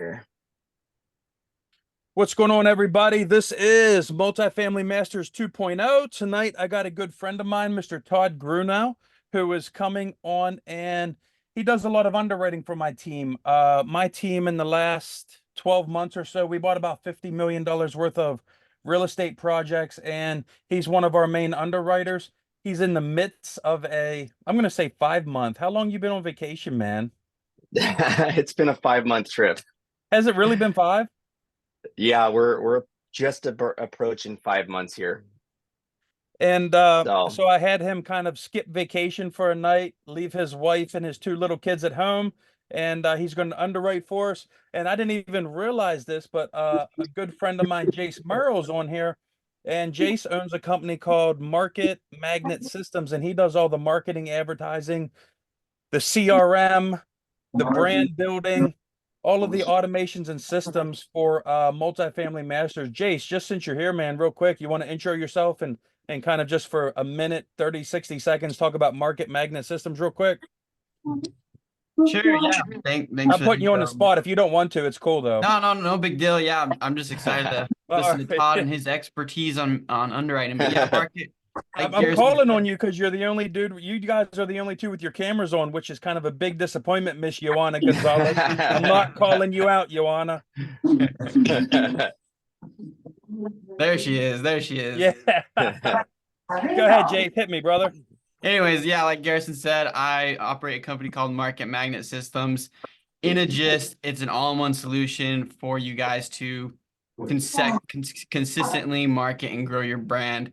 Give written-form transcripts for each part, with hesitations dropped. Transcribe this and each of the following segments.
Here. What's going on, everybody? This is Multifamily Masters 2.0. Tonight, I got a good friend of mine, Mr. Todd Grunow, who is coming on, and he does a lot of underwriting for my team. My team in the last 12 months or so, we bought about $50 million worth of real estate projects, and he's one of our main underwriters. He's in the midst of I'm going to say 5 month. How long you been on vacation, man? It's been a 5 month trip. Has it really been five? Yeah, we're just approaching 5 months here. And So so I had him kind of skip vacation for a night, leave his wife and his two little kids at home, and he's going to underwrite for us. And I didn't even realize this, but a good friend of mine, Jace Merrill's on here, and Jace owns a company called Market Magnet Systems, and he does all the marketing, advertising, the CRM, the brand building, all of the automations and systems for multifamily masters. Jace, just since you're here, man, real quick, you want to intro yourself and kind of just for a minute, 30, 60 seconds, talk about market magnet systems real quick? Sure, yeah. Thanks I'm for the putting you on the intro. spot. If you don't want to, it's cool though. No big deal. Yeah, I'm just excited to All listen to right. Todd and his expertise on underwriting. But yeah, market, like I'm Garrison calling on said. you because you're the only dude. You guys are the only two with your cameras on, which is kind of a big disappointment, Miss Joanna Gonzalez. I'm not calling you out, Joanna. There she is. There she is. Yeah. Go ahead, Jay. Hit me, brother. Anyways, yeah, like Garrison said, I operate a company called Market Magnet Systems. In a gist, it's an all-in-one solution for you guys to consistently market and grow your brand,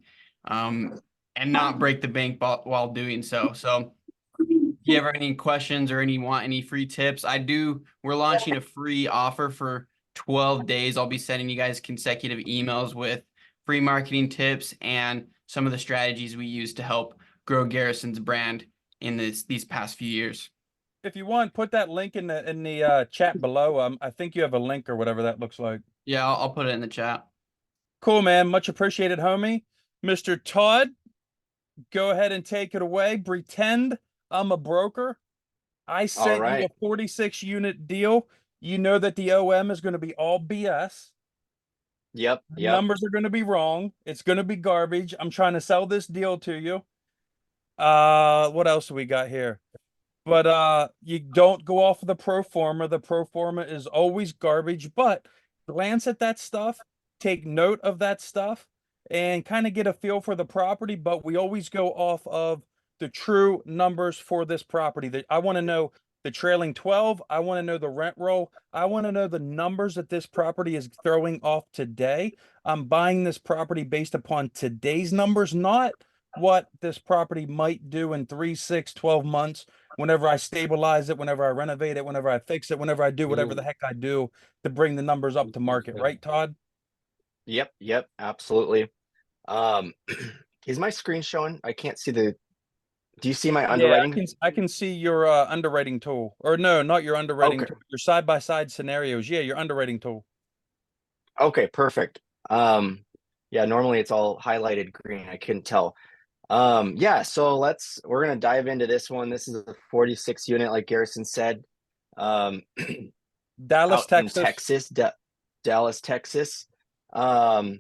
and not break the bank while doing so. So if you ever have any questions or want any free tips, we're launching a free offer for 12 days. I'll be sending you guys consecutive emails with free marketing tips and some of the strategies we use to help grow Garrison's brand in these past few years. If you want, put that link in the chat below. I think you have a link or whatever that looks like. Yeah, I'll put it in the chat. Cool, man. Much appreciated, homie. Mr. Todd, go ahead and take it away. Pretend I'm a broker. I All sent you right. a 46 unit deal. You know that the OM is going to be all BS. Yep. Numbers are going to be wrong. It's going to be garbage. I'm trying to sell this deal to you. What else do we got here? But you don't go off of the pro forma. The pro forma is always garbage, but glance at that stuff, take note of that stuff, and kind of get a feel for the property. But we always go off of the true numbers for this property. That I want to know the trailing 12. I want to know the rent roll. I want to know the numbers that this property is throwing off today. I'm buying this property based upon today's numbers, not what this property might do in 3, 6, 12 months whenever I stabilize it, whenever I renovate it, whenever I fix it, whenever I do whatever the heck I do to bring the numbers up to market, right, Todd? Yep, absolutely. Um, is my screen showing? I can't see do you see my Yeah, underwriting? I can see your underwriting tool. Or no, not your underwriting Okay. tool, your side-by-side scenarios. Yeah, your underwriting tool. Okay, perfect. Yeah, normally it's all highlighted green. I couldn't tell. Yeah, so we're gonna dive into this one. This is a 46 unit, like Garrison said. Um, Dallas, out in Texas. Texas, Dallas, Texas. Um,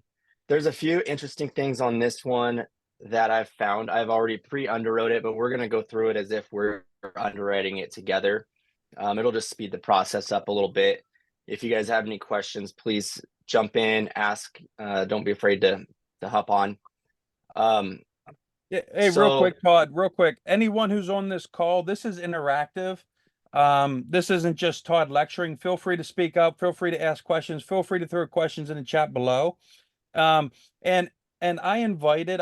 there's a few interesting things on this one that I've found. I've already pre-underwrote it, but we're going to go through it as if we're underwriting it together. It'll just speed the process up a little bit. If you guys have any questions, please jump in, ask. Don't be afraid to hop on. Yeah, hey, real So, quick, Todd, real quick. Anyone who's on this call, this is interactive. This isn't just Todd lecturing. Feel free to speak up. Feel free to ask questions. Feel free to throw questions in the chat below. Um, and I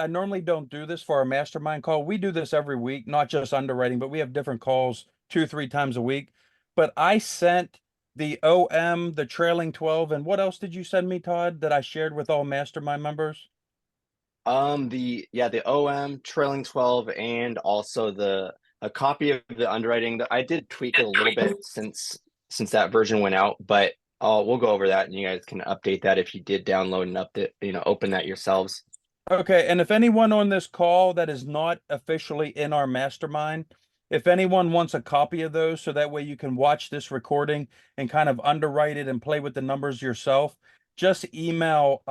normally don't do this for our mastermind call. We do this every week, not just underwriting, but we have different calls 2, 3 times a week. But I sent the OM, the trailing 12, and what else did you send me, Todd, that I shared with all mastermind members? the OM trailing 12 and also a copy of the underwriting that I did tweak it a little bit since that version went out, but we'll go over that and you guys can update that if you did download and update, open that yourselves. Okay, and if anyone on this call that is not officially in our mastermind, If anyone wants a copy of those, so that way you can watch this recording and kind of underwrite it and play with the numbers yourself, just email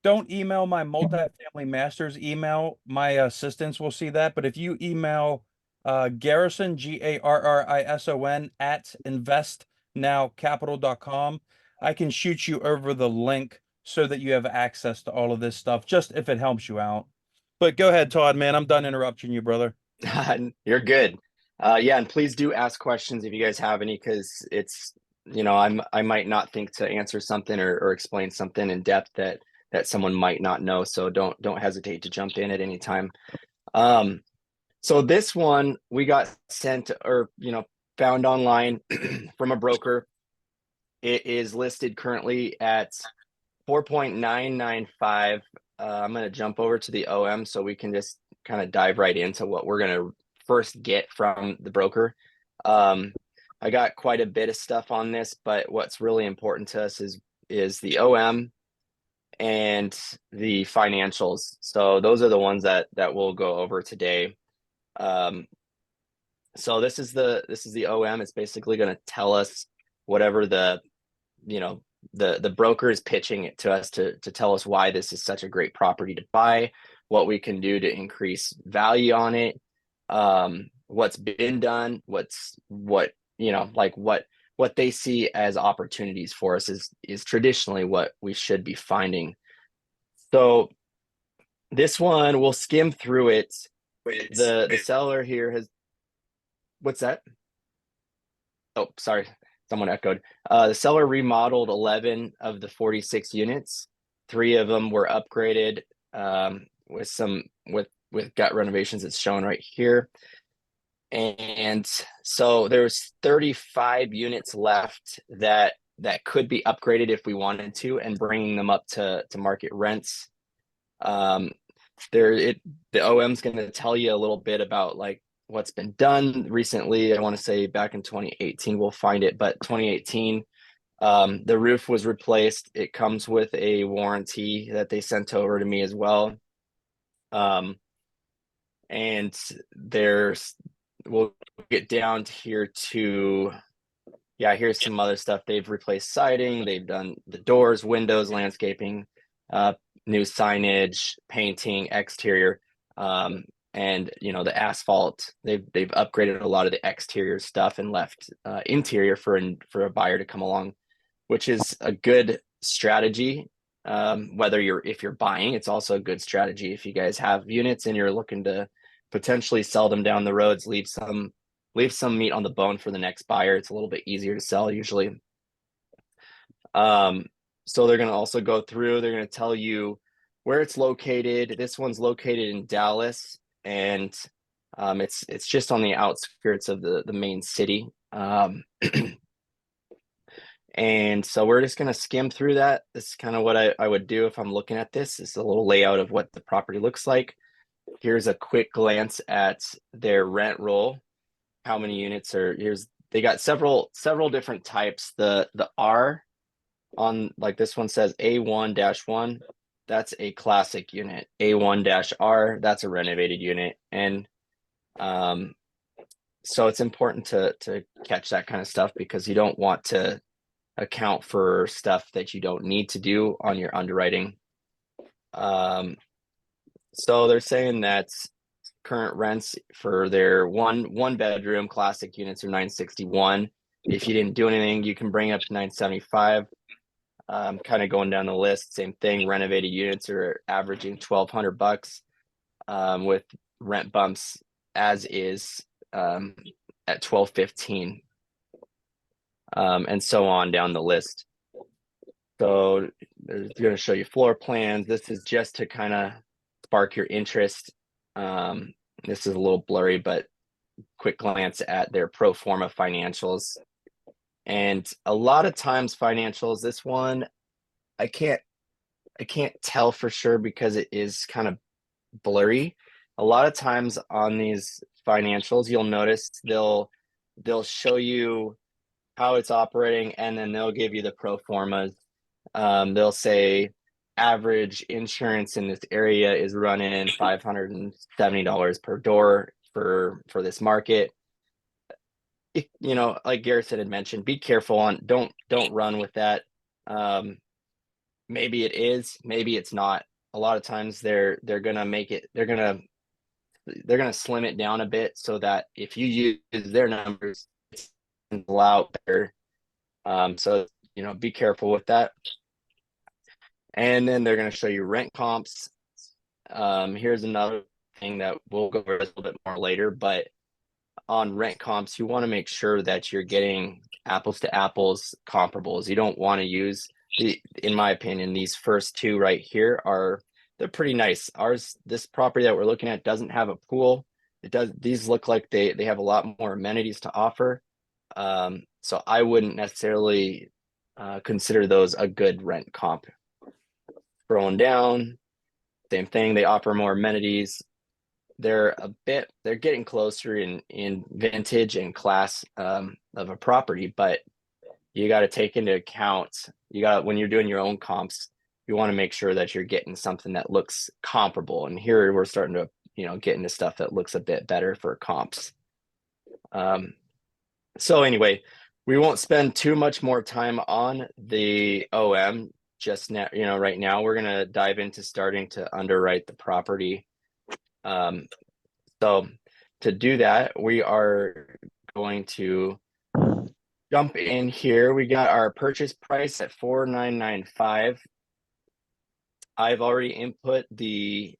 don't email my multifamily masters email. My assistants will see that. But if you email Garrison, Garrison at investnowcapital.com, I can shoot you over the link so that you have access to all of this stuff, just if it helps you out. But go ahead, Todd, man. I'm done interrupting you, brother. You're good. Yeah, and please do ask questions if you guys have any, because it's, I might not think to answer something or explain something in depth that someone might not know. So don't hesitate to jump in at any time. So this one we got sent or found online from a broker. It is listed currently at 4.995. I'm going to jump over to the OM so we can just kind of dive right into what we're going to first get from the broker. I got quite a bit of stuff on this, but what's really important to us is the OM and the financials. So those are the ones that we'll go over today. So this is the OM. It's basically going to tell us whatever the broker is pitching it to us to tell us why this is such a great property to buy, what we can do to increase value on it, what's been done, what they see as opportunities for us is traditionally what we should be finding. So this one, we'll skim through it. The seller here has, what's that? Oh, sorry. Someone echoed. The seller remodeled 11 of the 46 units. 3 of them were upgraded with gut renovations. It's shown right here. And so there's 35 units left that could be upgraded if we wanted to, and bringing them up to market rents. The OM's going to tell you a little bit about like what's been done recently. I want to say back in 2018, we'll find it, but 2018, the roof was replaced. It comes with a warranty that they sent over to me as well. And we'll get down here to, here's some other stuff. They've replaced siding. They've done the doors, windows, landscaping, new signage, painting, exterior, and the asphalt. They've upgraded a lot of the exterior stuff and left interior for a buyer to come along, which is a good strategy. If you're buying, it's also a good strategy if you guys have units and you're looking to potentially sell them down the roads, leave some meat on the bone for the next buyer. It's a little bit easier to sell usually. So they're going to also go through, they're going to tell you where it's located. This one's located in Dallas, and it's just on the outskirts of the main city. And so we're just going to skim through that. This is kind of what I would do if I'm looking at this. This is a little layout of what the property looks like. Here's a quick glance at their rent roll. How many units they got several different types. The R on, like this one says A1-1, that's a classic unit. A1-R, that's a renovated unit. And so it's important to catch that kind of stuff, because you don't want to account for stuff that you don't need to do on your underwriting. So they're saying that current rents for their one bedroom classic units are $961. If you didn't do anything, you can bring up to $975. Kind of going down the list, same thing. Renovated units are averaging $1,200 with rent bumps as is at $1,215, and so on down the list. So they're going to show you floor plans. This is just to kind of spark your interest. This is a little blurry, but quick glance at their pro forma financials. And a lot of times financials, this one, I can't tell for sure because it is kind of blurry. A lot of times on these financials, you'll notice they'll show you how it's operating, and then they'll give you the pro formas. They'll say average insurance in this area is running $570 per door. for this market. You know, like Garrison had mentioned, be careful on don't run with that. Maybe it is, maybe it's not. A lot of times they're gonna make it, they're gonna slim it down a bit so that if you use their numbers, it's out better. So you know, be careful with that. And then they're going to show you rent comps. Here's another thing that we'll go over a little bit more later, but on rent comps, you want to make sure that you're getting apples to apples comparables. You don't want to use in my opinion, these first two right here they're pretty nice. This property that we're looking at doesn't have a pool. These look like they have a lot more amenities to offer. So I wouldn't necessarily consider those a good rent comp. Scrolling down, same thing. They offer more amenities. They're getting closer in vintage and class of a property, but you got to take into account, when you're doing your own comps, you want to make sure that you're getting something that looks comparable. And here we're starting to, get into stuff that looks a bit better for comps. So anyway, we won't spend too much more time on the OM just now. Right now we're going to dive into starting to underwrite the property. So to do that, we are going to jump in here. We got our purchase price at $4,995. I've already input the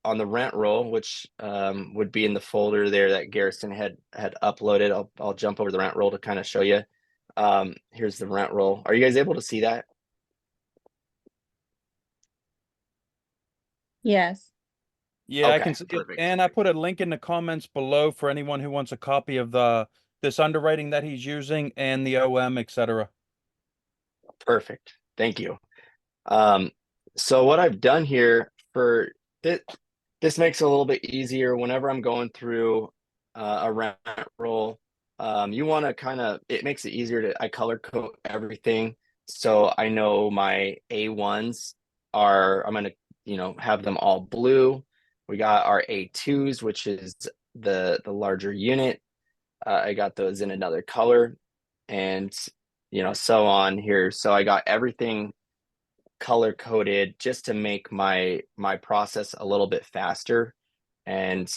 on the rent roll, which would be in the folder there that Garrison had uploaded. I'll jump over the rent roll to kind of show you. Here's the rent roll. Are you guys able to see that? Yes. Yeah, I Okay, can see it. perfect. And I put a link in the comments below for anyone who wants a copy of this underwriting that he's using and the OM, etc. Perfect. Thank you. So what I've done here for this makes it a little bit easier whenever I'm going through a rent roll. You want to it makes it easier I color code everything. So I know my A1s I'm going to, have them all blue. We got our A2s, which is the larger unit. I got those in another color and, so on here. So I got everything color coded just to make my process a little bit faster and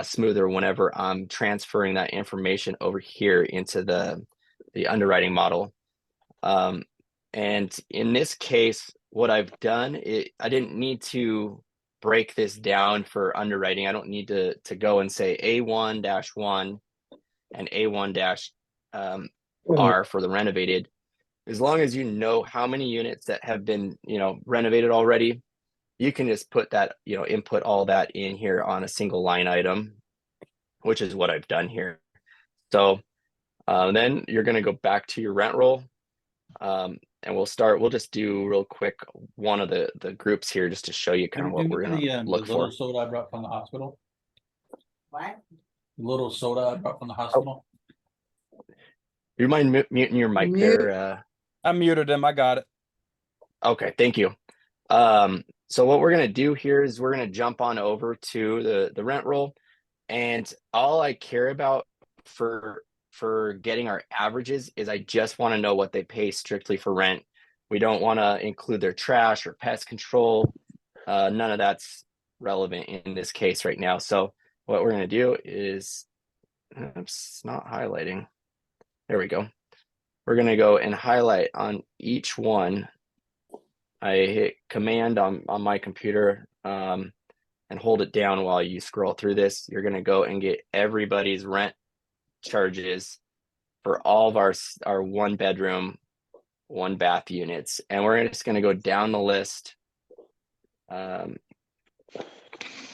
smoother whenever I'm transferring that information over here into the underwriting model. And in this case, what I've done, I didn't need to break this down for underwriting. I don't need to go and say A1-1 and A1-R for the renovated. As long as you know how many units that have been, renovated already, you can just put that, input all that in here on a single line item, which is what I've done here. So then you're going to go back to your rent roll. And we'll just do real quick one of the groups here just to show you kind of what we're going to look for. Little soda I brought from the hospital. What? Little soda I brought from the hospital. You mind muting your mic there? I muted him. I got it. Okay, thank you. So what we're going to do here is we're going to jump on over to the rent roll, and all I care about for getting our averages is I just want to know what they pay strictly for rent. We don't want to include their trash or pest control. None of that's relevant in this case right now. So what we're going to do is, it's not highlighting. There we go. We're going to go and highlight on each one. I hit command on my computer and hold it down while you scroll through this. You're going to go and get everybody's rent charges for all of our 1 bedroom, 1 bath units. And we're just going to go down the list.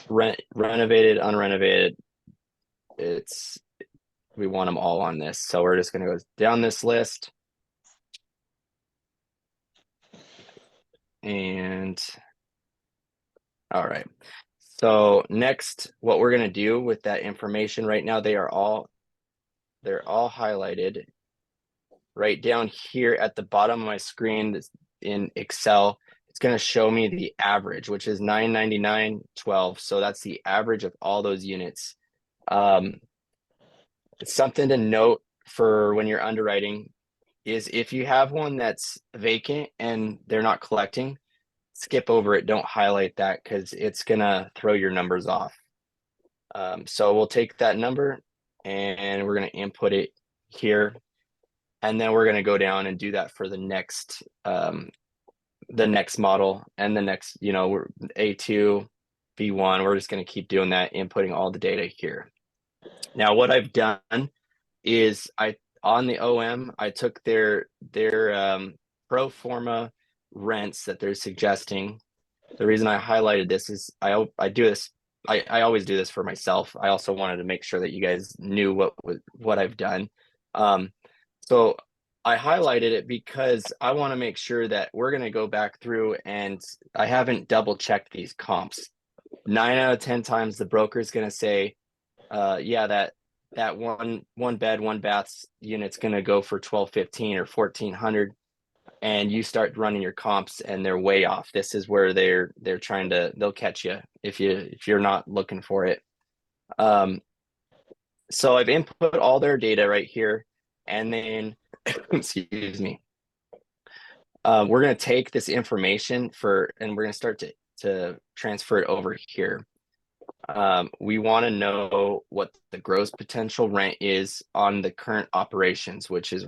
Renovated, unrenovated. We want them all on this. So we're just going to go down this list. And all right. So next, what we're going to do with that information right now, they're all highlighted right down here at the bottom of my screen in Excel. It's going to show me the average, which is $999.12. So that's the average of all those units. Something to note for when you're underwriting is if you have one that's vacant and they're not collecting, skip over it. Don't highlight that because it's gonna throw your numbers off. So we'll take that number and we're gonna input it here, and then we're gonna go down and do that for the next model and the next, we're A2, B1. We're just gonna keep doing that, inputting all the data here. Now, what I've done is on the OM, I took their pro forma rents that they're suggesting. The reason I highlighted this is I do this. I always do this for myself. I also wanted to make sure that you guys knew what I've done. So I highlighted it because I want to make sure that we're going to go back through, and I haven't double checked these comps. 9 out of 10 times the broker is going to say, yeah, that one bed, one bath unit's going to go for 1215 or 1400, and you start running your comps and they're way off. This is where they'll catch you if you're not looking for it. So I've input all their data right here, and then excuse me, we're going to take this information and we're going to start to transfer it over here. We want to know what the gross potential rent is on the current operations, which is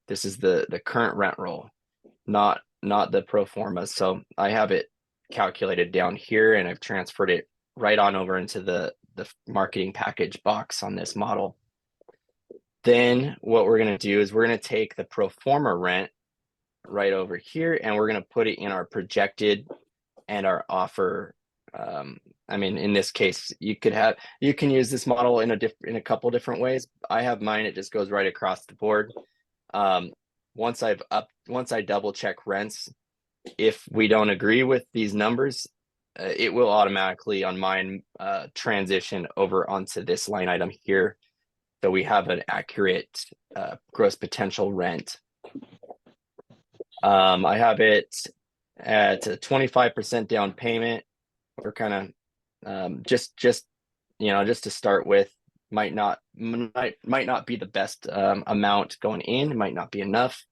this is the current rent roll, not the pro forma. So I have it calculated down here, and I've transferred it right on over into the marketing package box on this model. Then what we're going to do is we're going to take the pro forma rent right over here, and we're going to put it in our projected and our offer. I mean, in this case, you can use this model in a couple different ways. I have mine, it just goes right across the board. Once I double check rents, if we don't agree with these numbers, it will automatically on mine transition over onto this line item here. So we have an accurate gross potential rent. I have it at a 25% down payment. We're kind of just to start with, might not be the best amount going in. It might not be enough.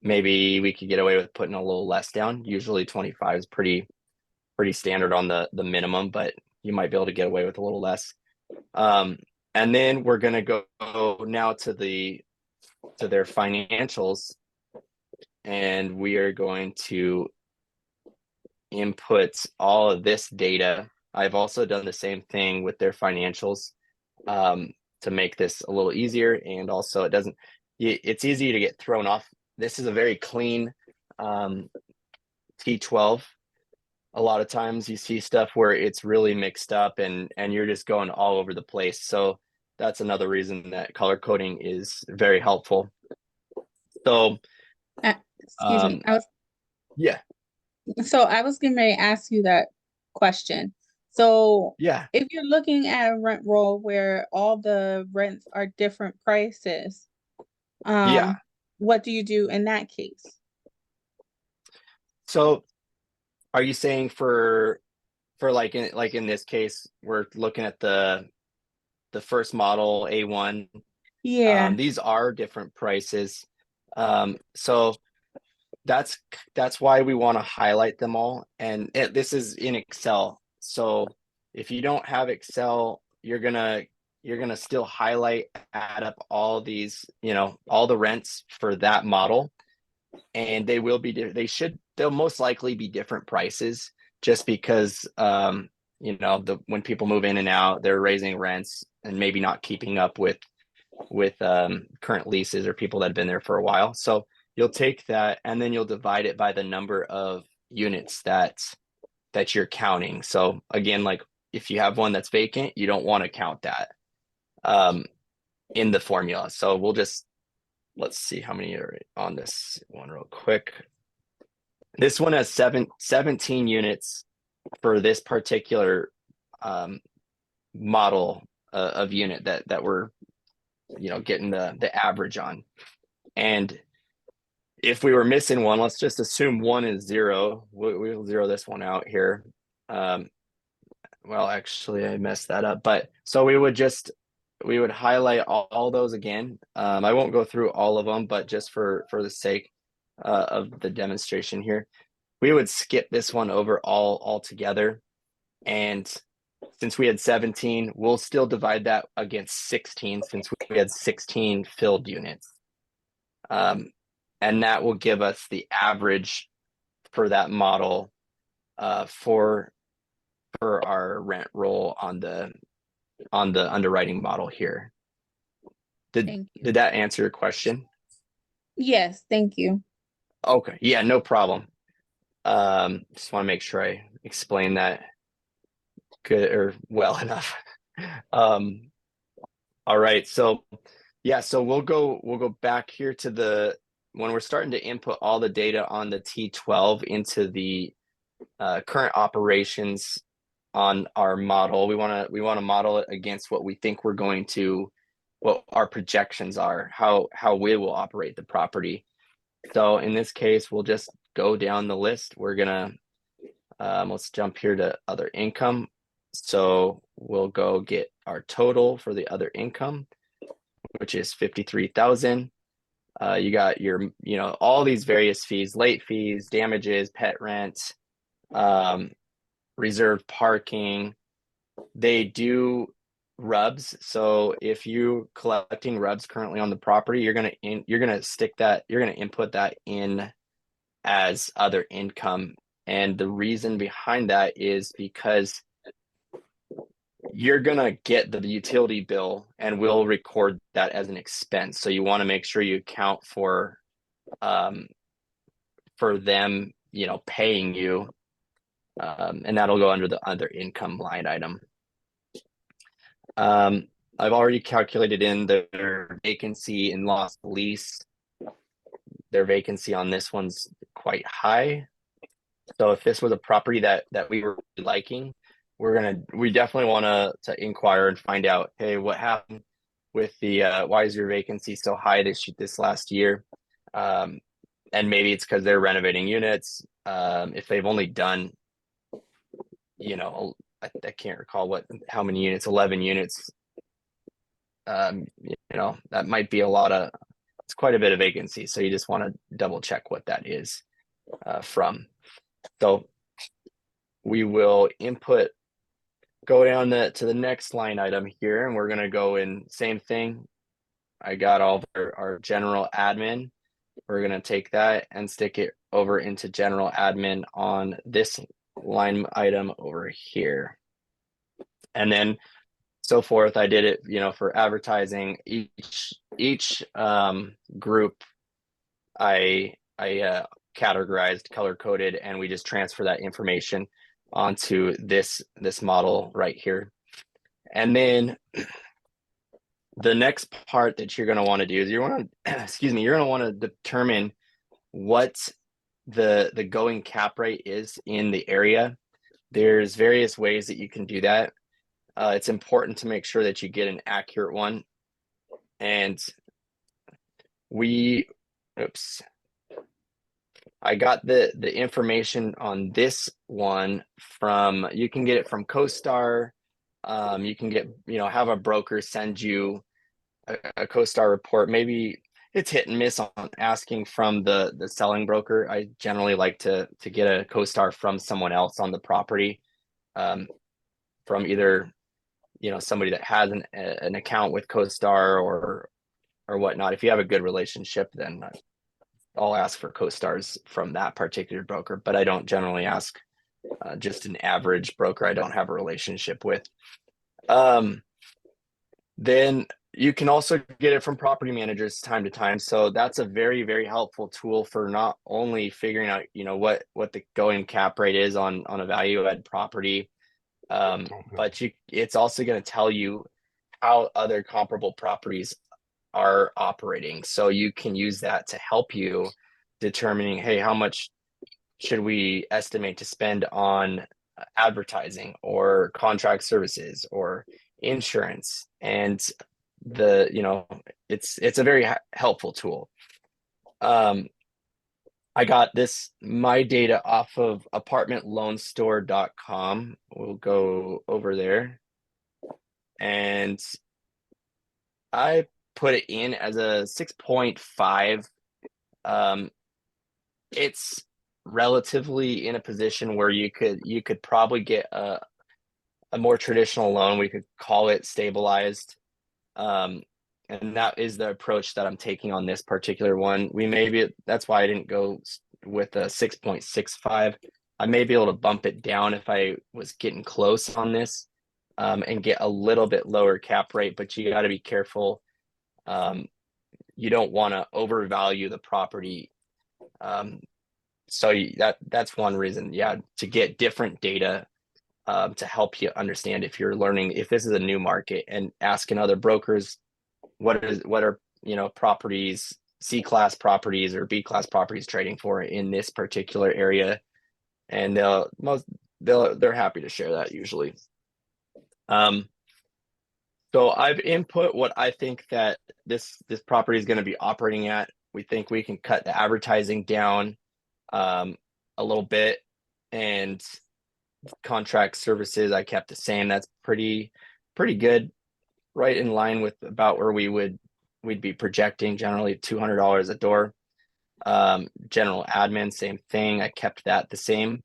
Maybe we could get away with putting a little less down. Usually 25 is pretty standard on the minimum, but you might be able to get away with a little less. And then we're going to go now to their financials, and we are going to input all of this data. I've also done the same thing with their financials to make this a little easier, and also it's easy to get thrown off. This is a very clean T12. A lot of times you see stuff where it's really mixed up and you're just going all over the place. So that's another reason that color coding is very helpful. So excuse me. Yeah. So I was getting ready to ask you that question. So Yeah. if you're looking at a rent roll where all the rents are different prices, Yeah. what do you do in that case? So are you saying for like in this case, we're looking at the first model A1? Yeah. These are different prices. So that's why we want to highlight them all. And this is in Excel. So if you don't have Excel, you're gonna still add up all these, all the rents for that model, and they'll most likely be different prices, just because when people move in and out, they're raising rents and maybe not keeping up with current leases or people that have been there for a while. So you'll take that and then you'll divide it by the number of units that you're counting. So again, like if you have one that's vacant, you don't want to count that in the formula. So let's see how many are on this one real quick. This one has 17 units for this particular model of unit that we're getting the average on. And if we were missing one, let's just assume one is 0. We'll zero this one out here. well, actually I messed that up, but so we would highlight all those again. I won't go through all of them, but just for the sake of the demonstration here, we would skip this one over all together. And since we had 17, we'll still divide that against 16 since we had 16 filled units. And that will give us the average for that model for our rent roll on the underwriting model here. Thank you. Did that answer your question? Yes, thank you. Okay, yeah, no problem. Just want to make sure I explain that good or well enough. All right, so yeah, so we'll go back here to when we're starting to input all the data on the T12 into the current operations on our model. We want to model it against what we think what our projections are, how we will operate the property. So in this case, we'll just go down the list. We're gonna let's jump here to other income. So we'll go get our total for the other income, which is 53,000. You got your, all these various fees, late fees, damages, pet rent, reserved parking. They do rubs. So if you collecting rubs currently on the property, you're gonna input that in as other income. And the reason behind that is because you're gonna get the utility bill and we'll record that as an expense. So you want to make sure you account for them, paying you. And that'll go under the other income line item. I've already calculated in their vacancy and lost lease. Their vacancy on this one's quite high. So if this was a property that we were liking, we definitely want to inquire and find out, hey, what happened with the why is your vacancy so high this last year? And maybe it's because they're renovating units. If they've only done, I can't recall how many units, 11 units. That might be it's quite a bit of vacancy. So you just want to double check what that is from. So we will go down to the next line item here, and we're going to go in same thing. I got all of our general admin. We're going to take that and stick it over into general admin on this line item over here. And then so forth. I did it, for advertising. Each group I categorized, color coded, and we just transfer that information onto this model right here. And then the next part that you're going to want to do is you're going to want to determine what the going cap rate is in the area. There's various ways that you can do that. It's important to make sure that you get an accurate one. And I got the information on this one you can get it from CoStar. You can have a broker send you a CoStar report. Maybe it's hit and miss on asking from the selling broker. I generally like to get a CoStar from someone else on the property, from either somebody that has an account with CoStar or whatnot. If you have a good relationship, then I'll ask for CoStars from that particular broker, but I don't generally ask just an average broker I don't have a relationship with. Then you can also get it from property managers time to time. So that's a very, very helpful tool for not only figuring out, what the going cap rate is on a value add property, but it's also going to tell you how other comparable properties are operating. So you can use that to help you determining, hey, how much should we estimate to spend on advertising or contract services or insurance? And it's a very helpful tool. I got my data off of apartmentloanstore.com. We'll go over there. And I put it in as a 6.5. It's relatively in a position where you could probably get a more traditional loan. We could call it stabilized. And that is the approach that I'm taking on this particular one. That's why I didn't go with a 6.65. I may be able to bump it down if I was getting close on this, and get a little bit lower cap rate, but you got to be careful. You don't want to overvalue the property. So that's one reason, to get different data, to help you understand if you're learning, if this is a new market, and asking other brokers, what are properties, C-class properties or B-class properties trading for in this particular area, and they're happy to share that usually. So I've input what I think that this property is going to be operating at. We think we can cut the advertising down a little bit, and contract services I kept the same. That's pretty good, right in line with about where we'd be projecting, generally $200 a door. General admin, same thing. I kept that the same.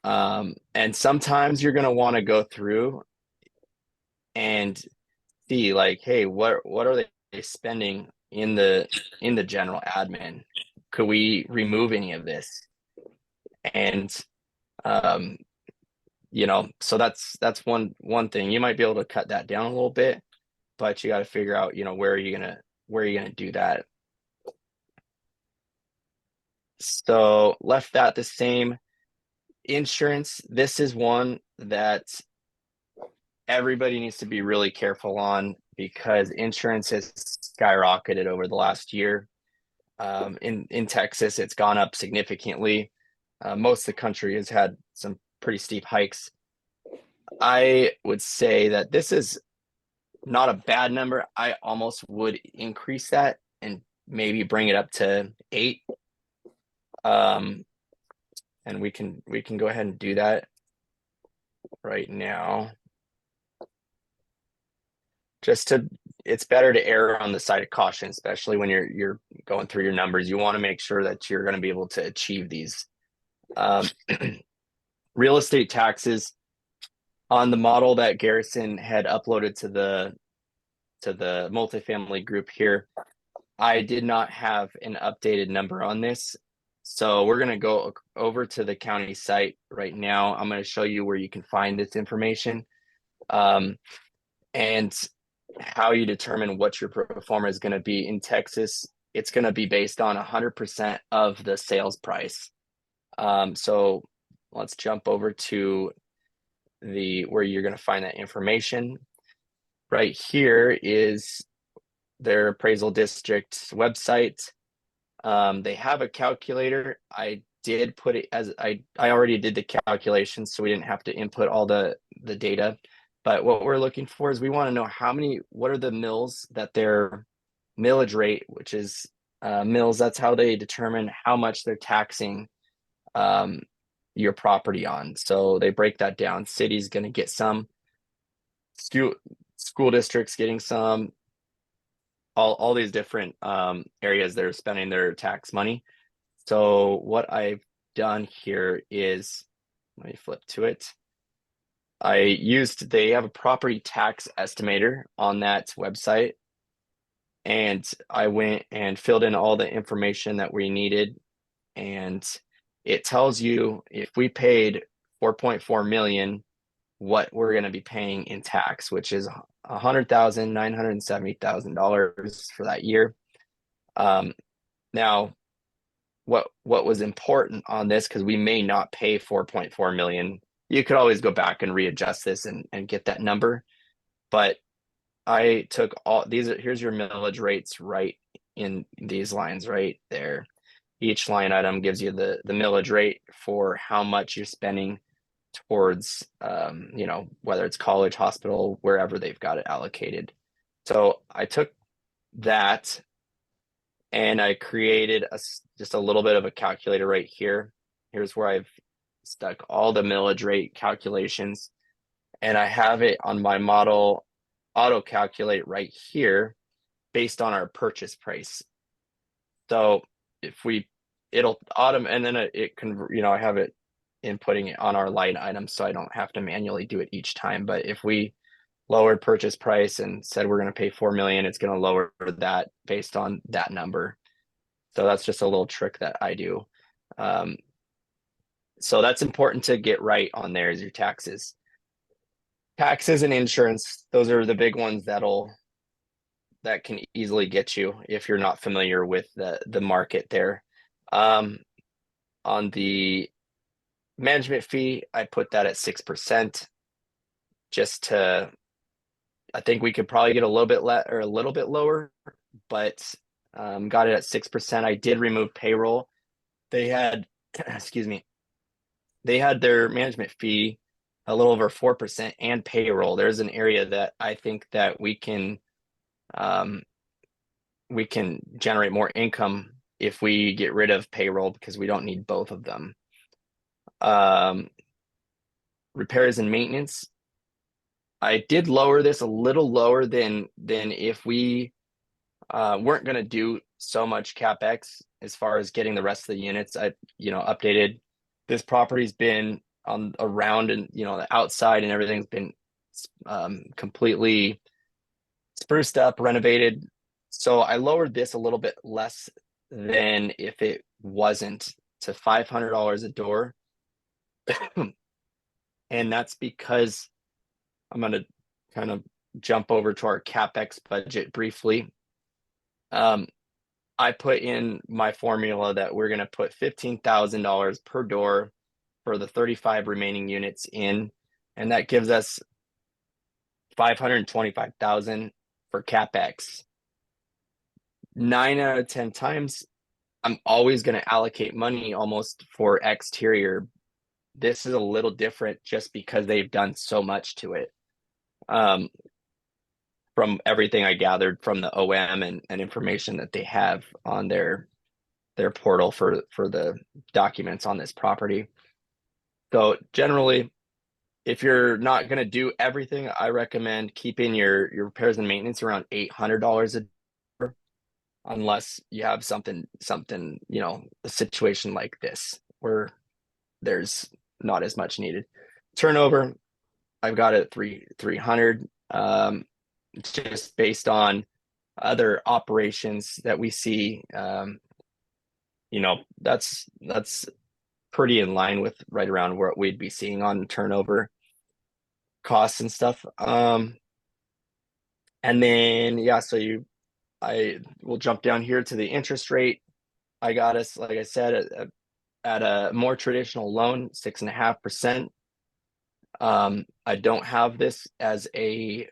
And sometimes you're going to want to go through and see, like, hey, what are they spending in the general admin? Could we remove any of this? And so that's one thing. You might be able to cut that down a little bit, but you got to figure out, where are you gonna do that. So left that the same. Insurance, this is one that everybody needs to be really careful on, because insurance has skyrocketed over the last year. In Texas, it's gone up significantly. Most of the country has had some pretty steep hikes. I would say that this is not a bad number. I almost would increase that and maybe bring it up to 8. And we can go ahead and do that right now. It's better to err on the side of caution, especially when you're going through your numbers. You want to make sure that you're going to be able to achieve these. Real estate taxes on the model that Garrison had uploaded to the multifamily group here. I did not have an updated number on this. So we're going to go over to the county site right now. I'm going to show you where you can find this information, and how you determine what your pro forma is going to be in Texas. It's going to be based on 100% of the sales price. So let's jump over to where you're going to find that information. Right here is their appraisal district website. They have a calculator. I did put it as I already did the calculations, so we didn't have to input all the data. But what we're looking for is we want to know what are the mills that their millage rate, which is mills. That's how they determine how much they're taxing your property on. So they break that down. City's going to get some, school districts getting some, all these different areas that are spending their tax money. So what I've done here is, let me flip to it. They have a property tax estimator on that website, and I went and filled in all the information that we needed, and it tells you if we paid 4.4 million, what we're going to be paying in tax, which is $100,970,000 for that year. Now, what was important on this, because we may not pay 4.4 million. You could always go back and readjust this and get that number. But I took all these. Here's your millage rates right in these lines right there. Each line item gives you the millage rate for how much you're spending towards, whether it's college, hospital, wherever they've got it allocated. So I took that and I created just a little bit of a calculator right here. Here's where I've stuck all the millage rate calculations, and I have it on my model auto calculate right here based on our purchase price. So if it'll and then it can, I have it inputting it on our line item, so I don't have to manually do it each time. But if we lowered purchase price and said we're going to pay 4 million, it's going to lower that based on that number. So that's just a little trick that I do. So that's important to get right on there, is your taxes. Taxes and insurance, those are the big ones that can easily get you if you're not familiar with the market there. On the management fee, I put that at 6%, just to, I think we could probably get a little bit or a little bit lower, but got it at 6%. I did remove payroll. They had, excuse me, they had their management fee a little over 4% and payroll. There's an area that I think that we can generate more income if we get rid of payroll, because we don't need both of them. Repairs and maintenance, I did lower this a little lower than if we weren't going to do so much capex as far as getting the rest of the units. I updated. This property's been on around, and the outside and everything's been completely spruced up, renovated. So I lowered this a little bit less than if it wasn't, to $500 a door. And that's because I'm going to kind of jump over to our capex budget briefly. I put in my formula that we're going to put $15,000 per door for the 35 remaining units in, and that gives us $525,000 for capex. 9 out of 10 times, I'm always going to allocate money almost for exterior. This is a little different just because they've done so much to it. From everything I gathered from the OM and information that they have on their portal for the documents on this property. So generally, if you're not going to do everything, I recommend keeping your repairs and maintenance around $800 a door, unless you have something, a situation like this where there's not as much needed. Turnover, I've got it 300. Just based on other operations that we see, that's pretty in line with right around what we'd be seeing on turnover costs and stuff. And then I will jump down here to the interest rate. I got us, like I said, at a more traditional loan, 6.5%. I don't have this as a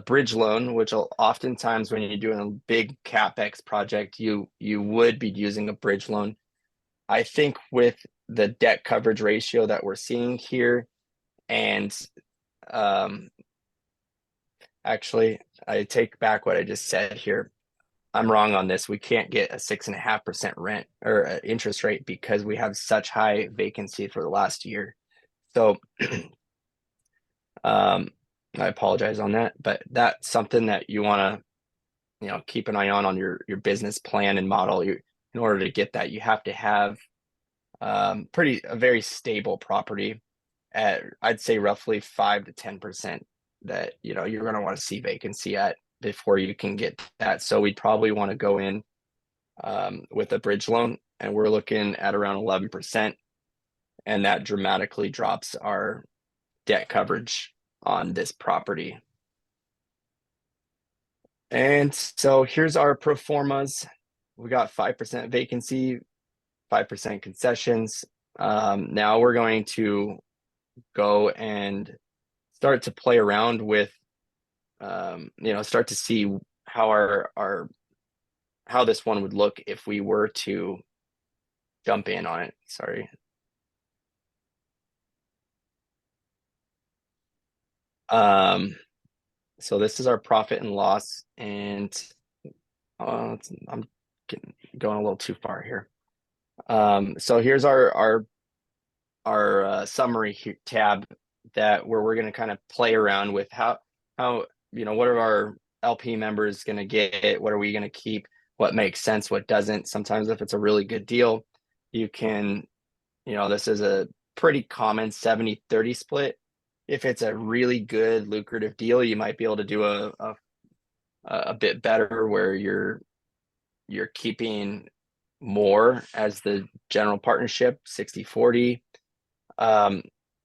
bridge loan, which will oftentimes, when you're doing a big capex project, you would be using a bridge loan. I think with the debt coverage ratio that we're seeing here, and actually, I take back what I just said here. I'm wrong on this. We can't get a 6.5% rent or interest rate because we have such high vacancy for the last year. So I apologize on that, but that's something that you want to, keep an eye on your business plan and model. In order to get that, you have to have a very stable property at, I'd say, roughly 5 to 10% that you're going to want to see vacancy at before you can get that. So we'd probably want to go in with a bridge loan, and we're looking at around 11%, and that dramatically drops our debt coverage on this property. And so here's our pro formas. We got 5% vacancy, 5% concessions. Now we're going to go and start to play around with, start to see how how this one would look if we were to jump in on it. Sorry. So this is our profit and loss, and I'm going a little too far here. So here's our summary tab where we're going to kind of play around with how what are our LP members going to get, what are we going to keep, what makes sense, what doesn't. Sometimes if it's a really good deal, you can, this is a pretty common 70-30 split. If it's a really good lucrative deal, you might be able to do a bit better where you're keeping more as the general partnership, 60-40.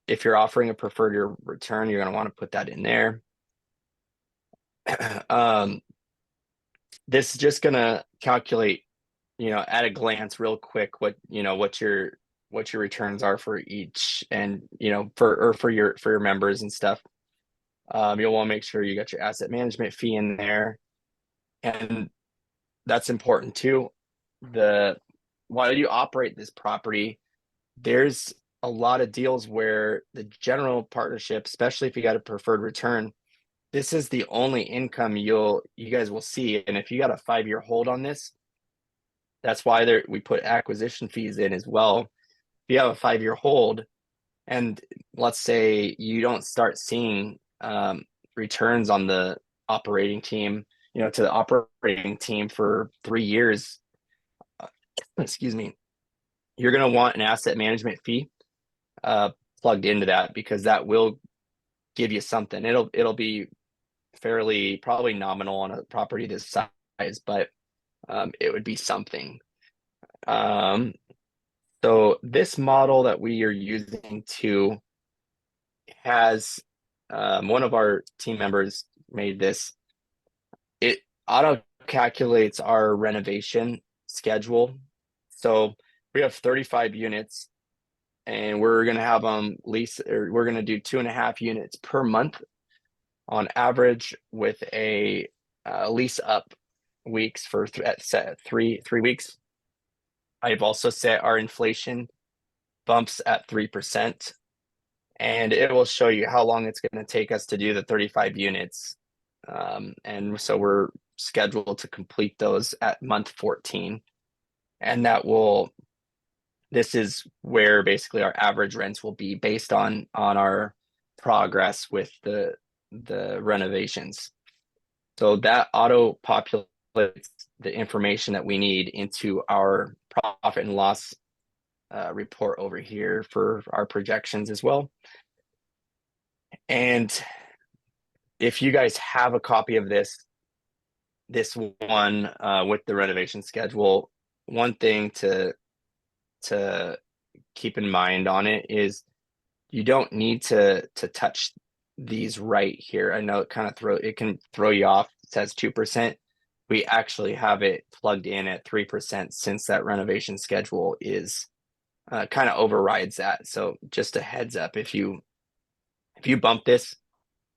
If you're offering a preferred return, you're going to want to put that in there. This is just going to calculate, at a glance real quick what your returns are for each, and for your members and stuff. You'll want to make sure you got your asset management fee in there, and that's important too. While you operate this property, there's a lot of deals where the general partnership, especially if you got a preferred return, this is the only income you guys will see. And if you got a 5-year hold on this, that's why we put acquisition fees in as well. If you have a 5-year hold, and let's say you don't start seeing returns on the operating team, to the operating team for 3 years, excuse me, you're going to want an asset management fee plugged into that, because that will give you something. It'll be fairly probably nominal on a property this size, but it would be something. So this model that we are using has one of our team members made this. It auto calculates our renovation schedule. So we have 35 units, and we're going to have them we're going to do 2.5 units per month on average, with a lease up weeks for three weeks. I've also set our inflation bumps at 3%, and it will show you how long it's going to take us to do the 35 units. And so we're scheduled to complete those at month 14. And this is where basically our average rents will be based on our progress with the renovations. So that auto populates the information that we need into our profit and loss report over here for our projections as well. And if you guys have a copy of this one with the renovation schedule, one thing to keep in mind on it is you don't need to touch these right here. I know it can throw you off. It says 2%. We actually have it plugged in at 3%, since that renovation schedule is kind of overrides that. So just a heads up, if you bump this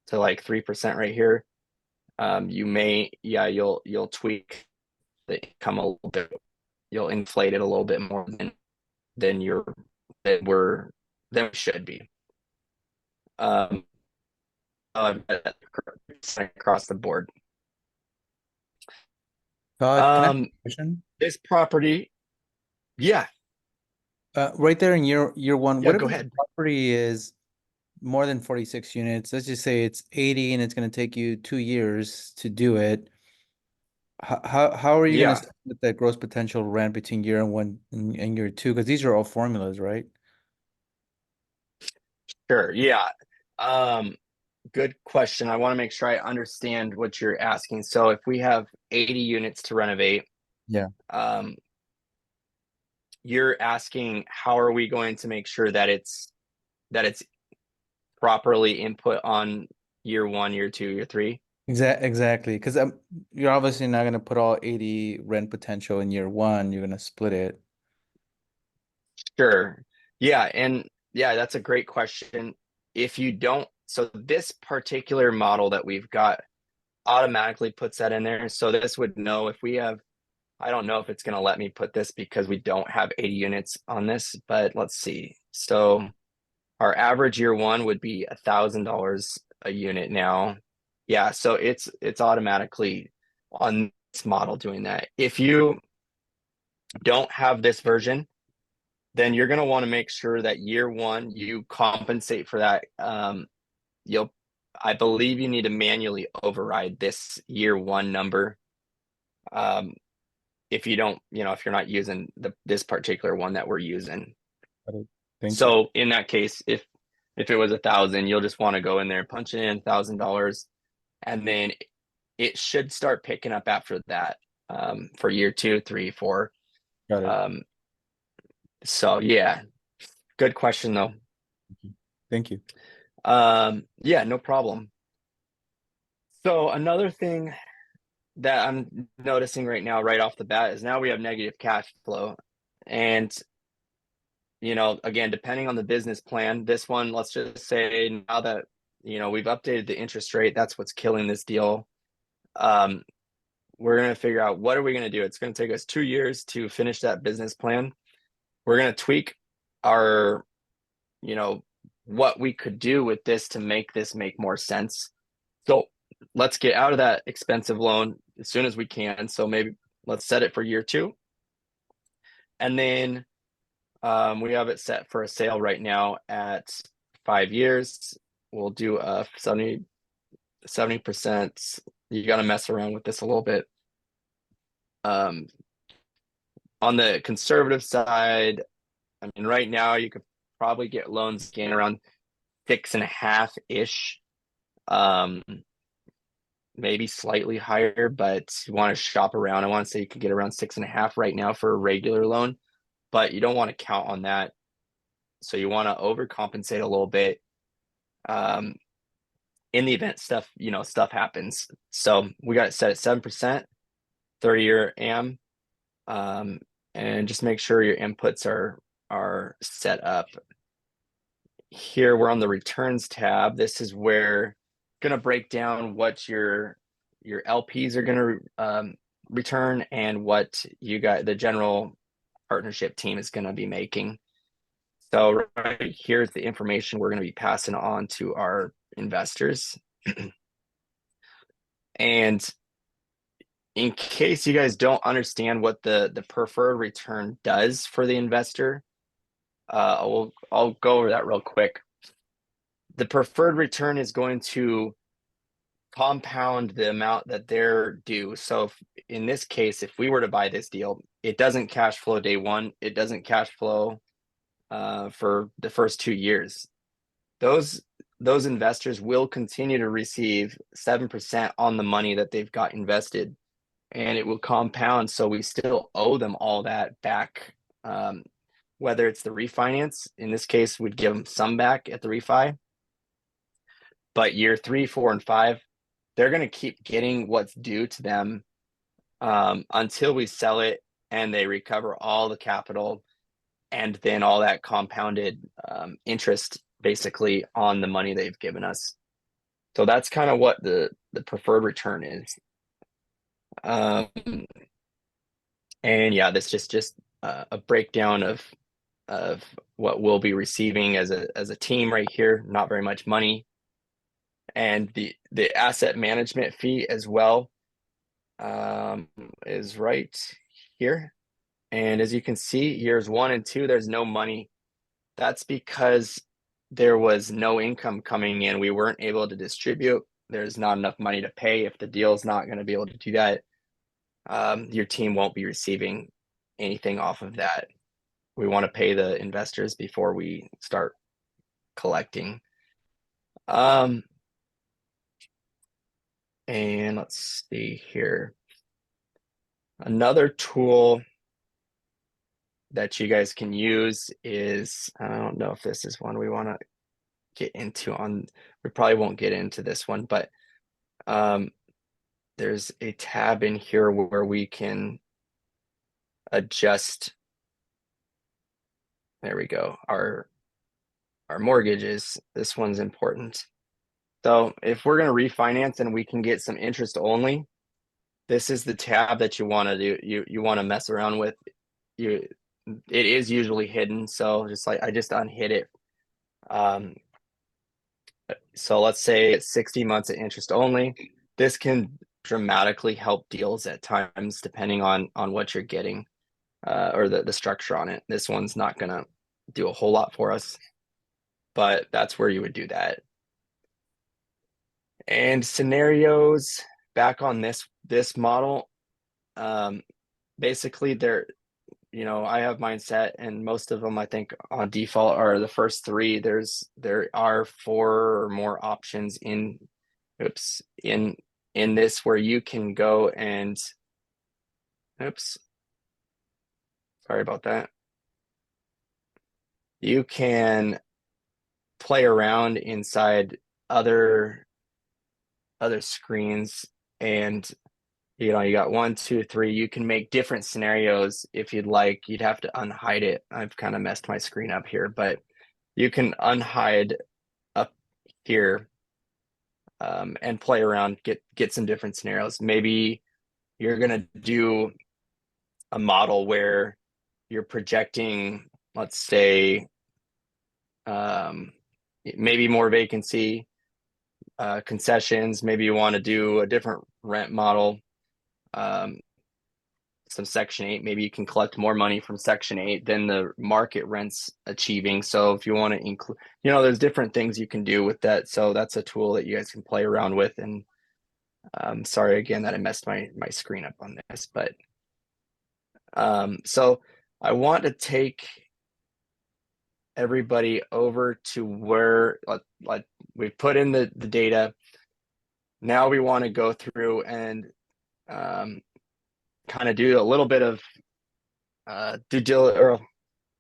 to like 3% right here, you may, you'll tweak the income a little bit. You'll inflate it a little bit more than we should be. Across the board. Todd, can I ask a question? This property, yeah. Right there in year one, Yeah, what if go the ahead. property is more than 46 units? Let's just say it's 80 and it's going to take you 2 years to do it. How are you going to split that gross potential rent between year one and year two? Because these are all formulas, right? Sure. Yeah. Good question. I want to make sure I understand what you're asking. So if we have 80 units to renovate, Yeah. You're asking how are we going to make sure that it's properly input on year 1, year 2, year 3? Exactly. Because you're obviously not going to put all 80 rent potential in year one. You're going to split it. Sure. Yeah. And yeah, that's a great question. If you don't, so this particular model that we've got automatically puts that in there. So this would know if we have, I don't know if it's going to let me put this because we don't have 80 units on this, but let's see. So our average year one would be $1,000 a unit now. Yeah. So it's automatically on this model doing that. If you don't have this version, then you're going to want to make sure that year one you compensate for that. I believe you need to manually override this year one number. If you don't, if you're not using this particular one that we're using. Thank you. So in that case, if it was 1,000, you'll just want to go in there and punch in $1,000, and then it should start picking up after that, for year 2, 3, 4. Got it. So yeah, good question though. Thank you. Yeah, no problem. So another thing that I'm noticing right now, right off the bat, is now we have negative cash flow. And, again, depending on the business plan, this one, let's just say now that, we've updated the interest rate, that's what's killing this deal. We're going to figure out what are we going to do. It's going to take us 2 years to finish that business plan. We're going to tweak our, what we could do with this to make this make more sense. So let's get out of that expensive loan as soon as we can. So maybe let's set it for year 2. And then we have it set for a sale right now at 5 years. We'll do a 70%. You got to mess around with this a little bit. On the conservative side, I mean, right now you could probably get loans gain around 6.5-ish. Maybe slightly higher, but you want to shop around. I want to say you could get around 6.5 right now for a regular loan, but you don't want to count on that. So you want to overcompensate a little bit, in the event stuff happens. So we got it set at 7%, 30-year AM, and just make sure your inputs are set up. Here we're on the returns tab. This is where going to break down what your LPs are going to return and what the general partnership team is going to be making. So right here's the information we're going to be passing on to our investors. And in case you guys don't understand what the preferred return does for the investor, I'll go over that real quick. The preferred return is going to compound the amount that they're due. So in this case, if we were to buy this deal, it doesn't cash flow day one. It doesn't cash flow for the first 2 years. Those investors will continue to receive 7% on the money that they've got invested, and it will compound. So we still owe them all that back. Whether it's the refinance, in this case, we'd give them some back at the refi. But year 3, 4, and 5, they're going to keep getting what's due to them until we sell it and they recover all the capital and then all that compounded interest basically on the money they've given us. So that's kind of what the preferred return is. And yeah, this is just a breakdown of what we'll be receiving as a team right here. Not very much money. And the asset management fee as well is right here. And as you can see, years 1 and 2, there's no money. That's because there was no income coming in. We weren't able to distribute. There's not enough money to pay. If the deal's not going to be able to do that, your team won't be receiving anything off of that. We want to pay the investors before we start collecting. And let's see here. Another tool that you guys can use is, I don't know if this is one we want to get into we probably won't get into this one, but there's a tab in here where we can adjust, there we go, our mortgages. This one's important. So if we're going to refinance and we can get some interest only, this is the tab that you want to do. You want to mess around with. It is usually hidden, so I just unhid it. So let's say it's 60 months of interest only. This can dramatically help deals at times, depending on what you're getting. or the structure on it. This one's not gonna do a whole lot for us, but that's where you would do that. And scenarios back on this model, basically they're, I have mine set, and most of them I think on default are the first three. There are 4 or more options in this where you can go and sorry about that. You can play around inside other screens, and you got 1, 2, 3. You can make different scenarios if you'd like. You'd have to unhide it. I've kind of messed my screen up here, but you can unhide up here and play around, get some different scenarios. Maybe you're gonna do a model where you're projecting, let's say, maybe more vacancy, concessions. Maybe you want to do a different rent model, some Section 8. Maybe you can collect more money from Section 8 than the market rent's achieving. So if you want to include, there's different things you can do with that. So that's a tool that you guys can play around with. And sorry again that I messed my screen up on this, but so I want to take everybody over to where like we've put in the data. Now we want to go through and kind of do a little bit of due diligence or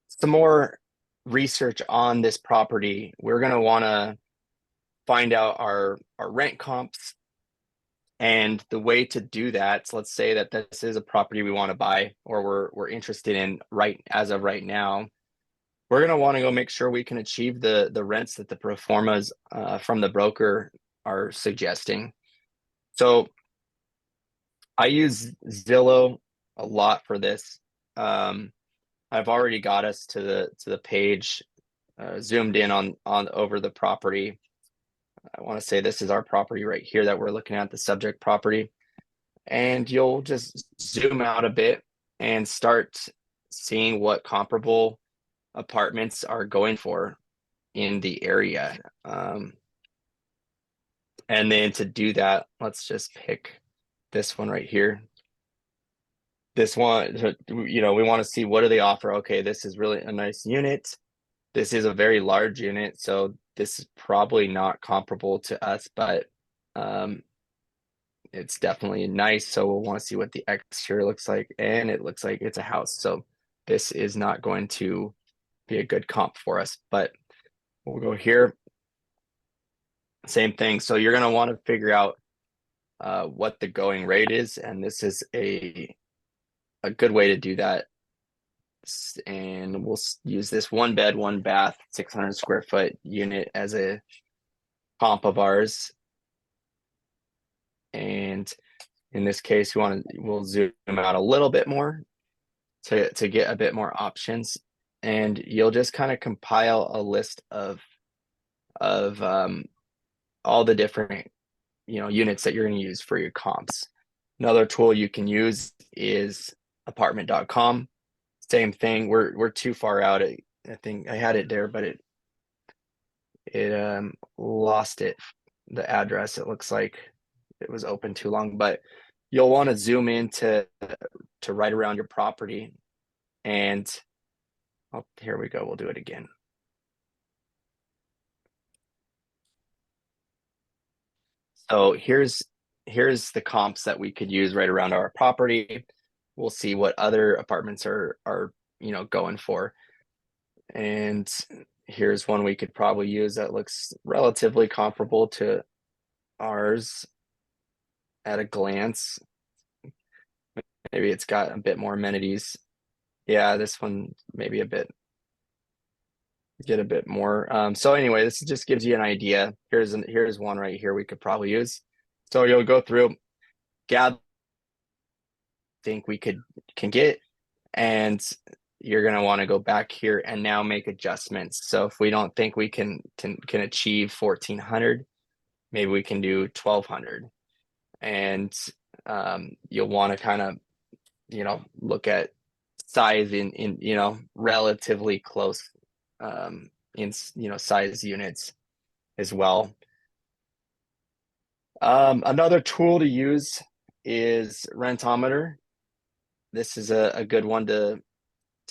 some more research on this property. We're going to want to find out our rent comps, and the way to do that, so let's say that this is a property we want to buy, or we're interested in as of right now. We're going to want to go make sure we can achieve the rents that the pro formas from the broker are suggesting. So I use Zillow a lot for this. I've already got us to the page, zoomed in on over the property. I want to say this is our property right here that we're looking at, the subject property. And you'll just zoom out a bit and start seeing what comparable apartments are going for in the area. And then to do that, let's just pick this one right here. This one, we want to see what do they offer. Okay, this is really a nice unit. This is a very large unit, so this is probably not comparable to us, but it's definitely nice. So we'll want to see what the exterior looks like, and it looks like it's a house. So this is not going to be a good comp for us, but we'll go here. Same thing. So you're going to want to figure out what the going rate is, and this is a good way to do that. And we'll use this 1 bed, 1 bath, 600 square foot unit as a comp of ours. And in this case, we'll zoom out a little bit more to get a bit more options, and you'll just kind of compile a list of all the different units that you're going to use for your comps. Another tool you can use is apartment.com. Same thing. We're too far out. I think I had it there, but it lost the address. It looks like it was open too long, but you'll want to zoom in to right around your property. And here we go. We'll do it again. So here's the comps that we could use right around our property. We'll see what other apartments are going for. And here's one we could probably use that looks relatively comparable to ours at a glance. Maybe it's got a bit more amenities. Yeah, this one maybe get a bit more. So anyway, this just gives you an idea. Here's one right here we could probably use. So you'll go through, gather think we can get, and you're going to want to go back here and now make adjustments. So if we don't think we can achieve 1400, maybe we can do 1200. And you'll want to kind of look at size in relatively close in size units as well. Another tool to use is Rentometer. This is a good one to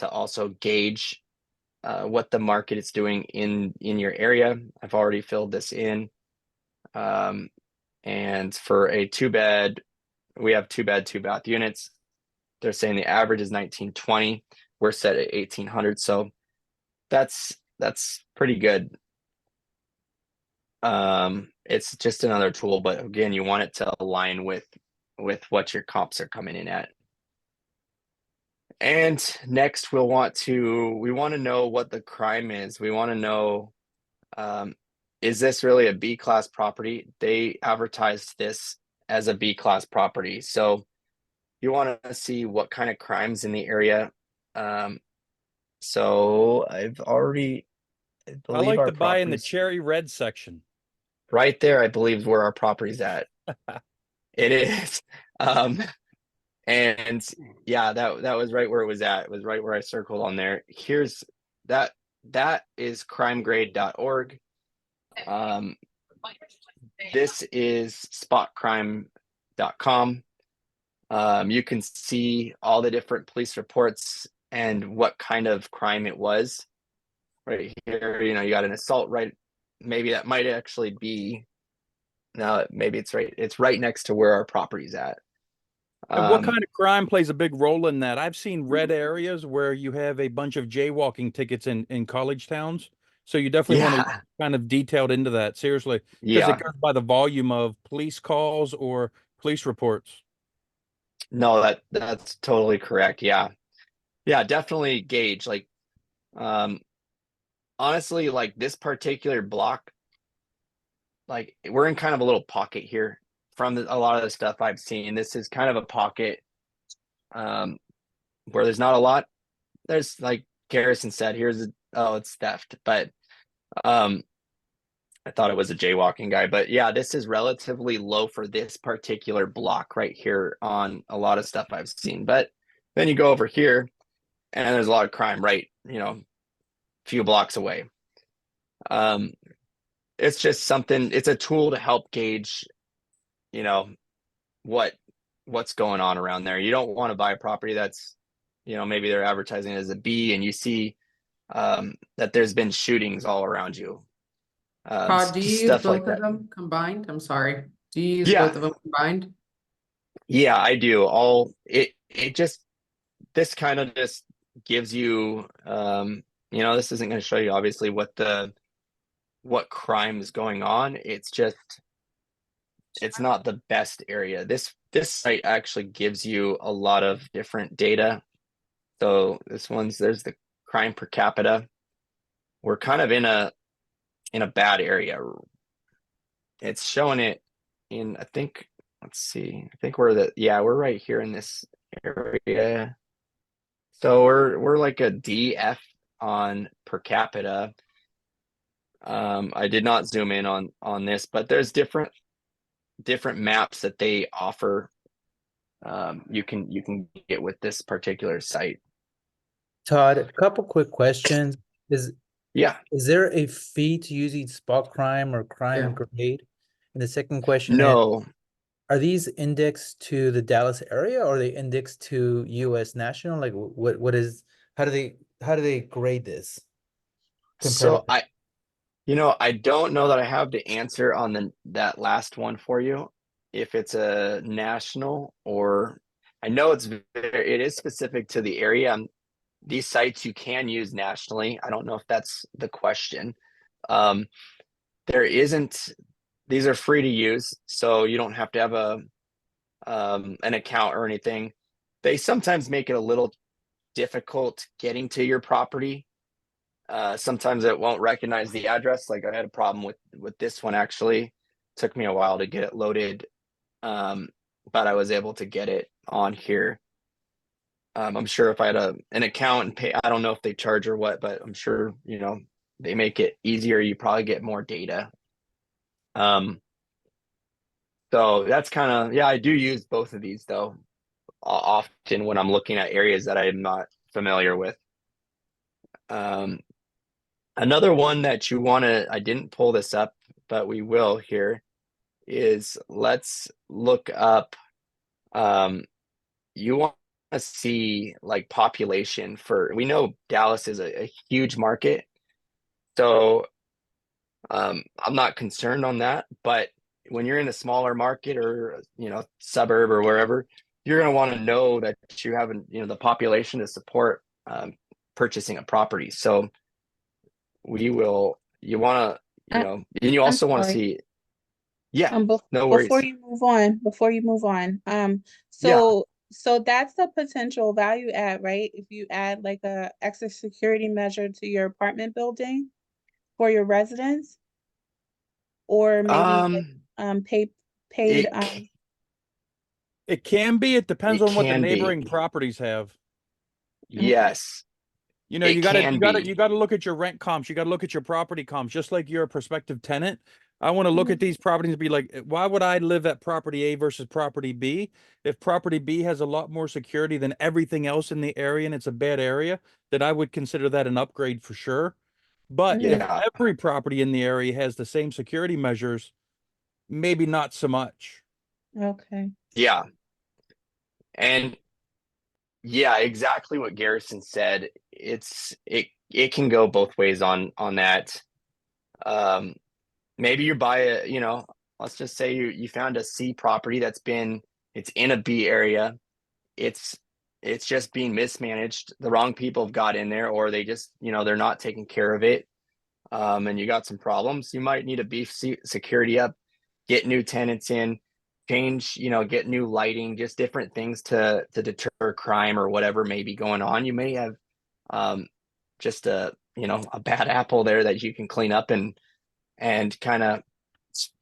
also gauge what the market is doing in your area. I've already filled this in. And for a 2-bed, we have 2-bed, 2-bath units. They're saying the average is 1920. We're set at 1800. So that's pretty good. It's just another tool, but again, you want it to align with what your comps are coming in at. And next we want to know what the crime is. We want to know, is this really a B class property? They advertised this as a B class property. So you want to see what kind of crimes in the area. So I I like to buy in the cherry red section. Right there, I believe, is where our property's at. It is. And yeah, that was right where it was at. It was right where I circled on there. Here's that is crimegrade.org. This is spotcrime.com. You can see all the different police reports and what kind of crime it was. Right here, you got an assault, right? Maybe that might actually be, no, maybe it's right next to where our property's at. And what kind of crime plays a big role in that? I've seen red areas where you have a bunch of jaywalking tickets in college towns. So you definitely want to kind of detailed into that, seriously, because it goes by the volume of police calls or police reports. No, that's totally correct. Yeah, definitely gauge. Like, honestly, like this particular block, like we're in kind of a little pocket here from a lot of the stuff I've seen. This is kind of a pocket where there's not a lot. There's, like Garrison said, it's theft, but I thought it was a jaywalking guy. But yeah, this is relatively low for this particular block right here on a lot of stuff I've seen. But then you go over here and there's a lot of crime right, a few blocks away. It's just something, it's a tool to help gauge, what's going on around there. You don't want to buy a property that's, maybe they're advertising it as a B and you see that there's been shootings all around you. Todd, do you use both of them combined? I'm sorry. Do you use both of them combined? Yeah, I do. This kind of just gives you, this isn't going to show you obviously what crime is going on. It's not the best area. This site actually gives you a lot of different data. So there's the crime per capita. We're kind of in a bad area. It's showing it in, I think, let's see. I think we're right here in this area. So we're like a DF on per capita. I did not zoom in on this, but there's different maps that they offer. You can get with this particular site. Todd, a couple quick questions. Is there a fee to using spot crime or crime grade? And the second question is, No. are these indexed to the Dallas area or are they indexed to US national? Like how do they grade this? So I don't know that I have the answer on that last one for you. If it's a national, or I know it is specific to the area. These sites you can use nationally. I don't know if that's the question. These are free to use, so you don't have to have an account or anything. They sometimes make it a little difficult getting to your property. Sometimes it won't recognize the address. Like I had a problem with this one, actually. Took me a while to get it loaded, but I was able to get it on here. I'm sure if I had an account and pay, I don't know if they charge or what, but I'm sure, they make it easier. You probably get more data. So that's kind of, I do use both of these though, often when I'm looking at areas that I'm not familiar with. Another one that you want to, I didn't pull this up, but we will here, is let's look up, you want to see like population for, we know Dallas is a huge market. So I'm not concerned on that, but when you're in a smaller market or, suburb or wherever, you're going to want to know that you have, the population to support purchasing a property. So you want to, and you I'm also want to sorry. see, yeah, Bef- no before worries. you move on, Yeah. so that's the potential value add, right? If you add like a extra security measure to your apartment building for your residents, or maybe like, paid, It, It can be. It depends it on what the can be. neighboring properties have. Yes, You know, it can be. you gotta look at your rent comps. You gotta look at your property comps, just like you're a prospective tenant. I want to look at these properties and be like, why would I live at property A versus property B? If property B has a lot more security than everything else in the area and it's a bad area, then I would consider that an upgrade for sure. But if Yeah. every property in the area has the same security measures, maybe not so much. Okay. Yeah. And yeah, exactly what Garrison said. It can go both ways on that. Maybe you buy let's just say you found a C property it's in a B area. It's just being mismanaged. The wrong people have got in there, or they just, they're not taking care of it. And you got some problems. You might need to beef security up, get new tenants in, change, get new lighting, just different things to deter crime or whatever may be going on. You may have just a bad apple there that you can clean up and kind of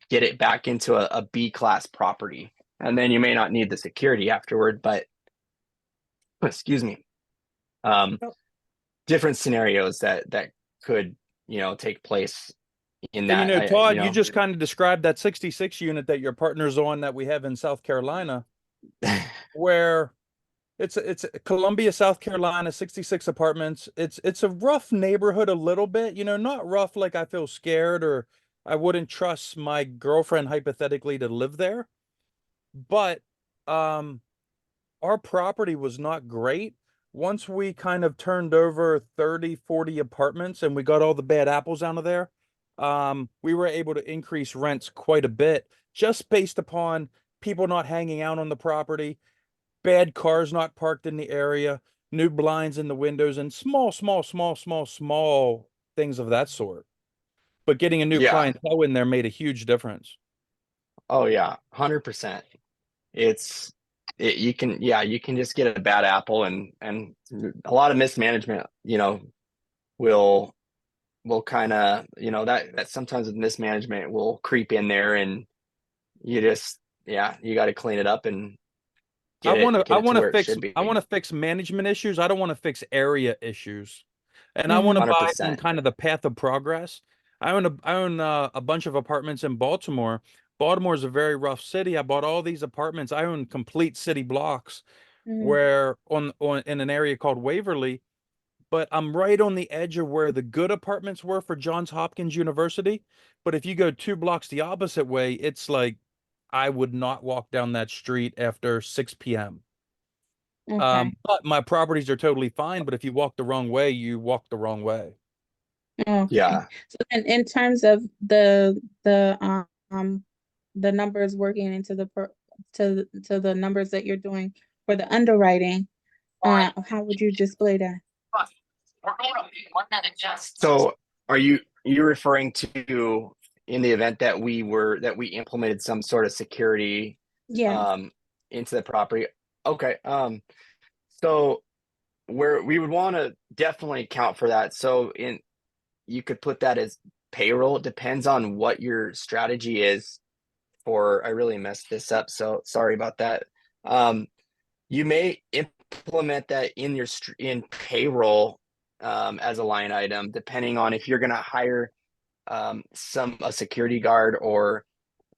get it back into a B class property. And then you may not need the security afterward, but excuse me. Different scenarios that could, take place in And that. Todd, you just kind of described that 66 unit that your partner's on that we have in South Carolina, where it's Columbia, South Carolina, 66 apartments. It's a rough neighborhood a little bit, not rough like I feel scared or I wouldn't trust my girlfriend hypothetically to live there. But our property was not great. Once we kind of turned over 30, 40 apartments and we got all the bad apples out of there, we were able to increase rents quite a bit just based upon people not hanging out on the property, bad cars not parked in the area, new blinds in the windows, and small things of that sort. But getting a new Yeah. clientele in there made a huge difference. Oh yeah, 100%. You can just get a bad apple and a lot of mismanagement, will kind of, that sometimes with mismanagement will creep in there and you just, you got to clean it up and get it to where it should be. I want to fix management issues. I don't want to fix area issues. And I Mhm. want to buy on 100%. kind of the path of progress. I own a bunch of apartments in Baltimore. Baltimore is a very rough city. I bought all these apartments. I own complete city blocks where on in an area called Waverly, but I'm right on the edge of where the good apartments were for Johns Hopkins University. But if you go 2 blocks the opposite way, it's like I would not walk down that street after 6 p.m. Okay. But my properties are totally fine. But if you walk the wrong way, you walk the wrong way. Okay. Yeah. So in terms of the numbers working into to the numbers that you're doing for the underwriting, how would you display that? So are you referring to in the event that we implemented some sort of security Yeah. into the property? Okay. So where we would want to definitely account for that. So you could put that as payroll. It depends on what your strategy is for, I really messed this up, so sorry about that. You may implement that in payroll as a line item, depending on if you're going to hire a security guard or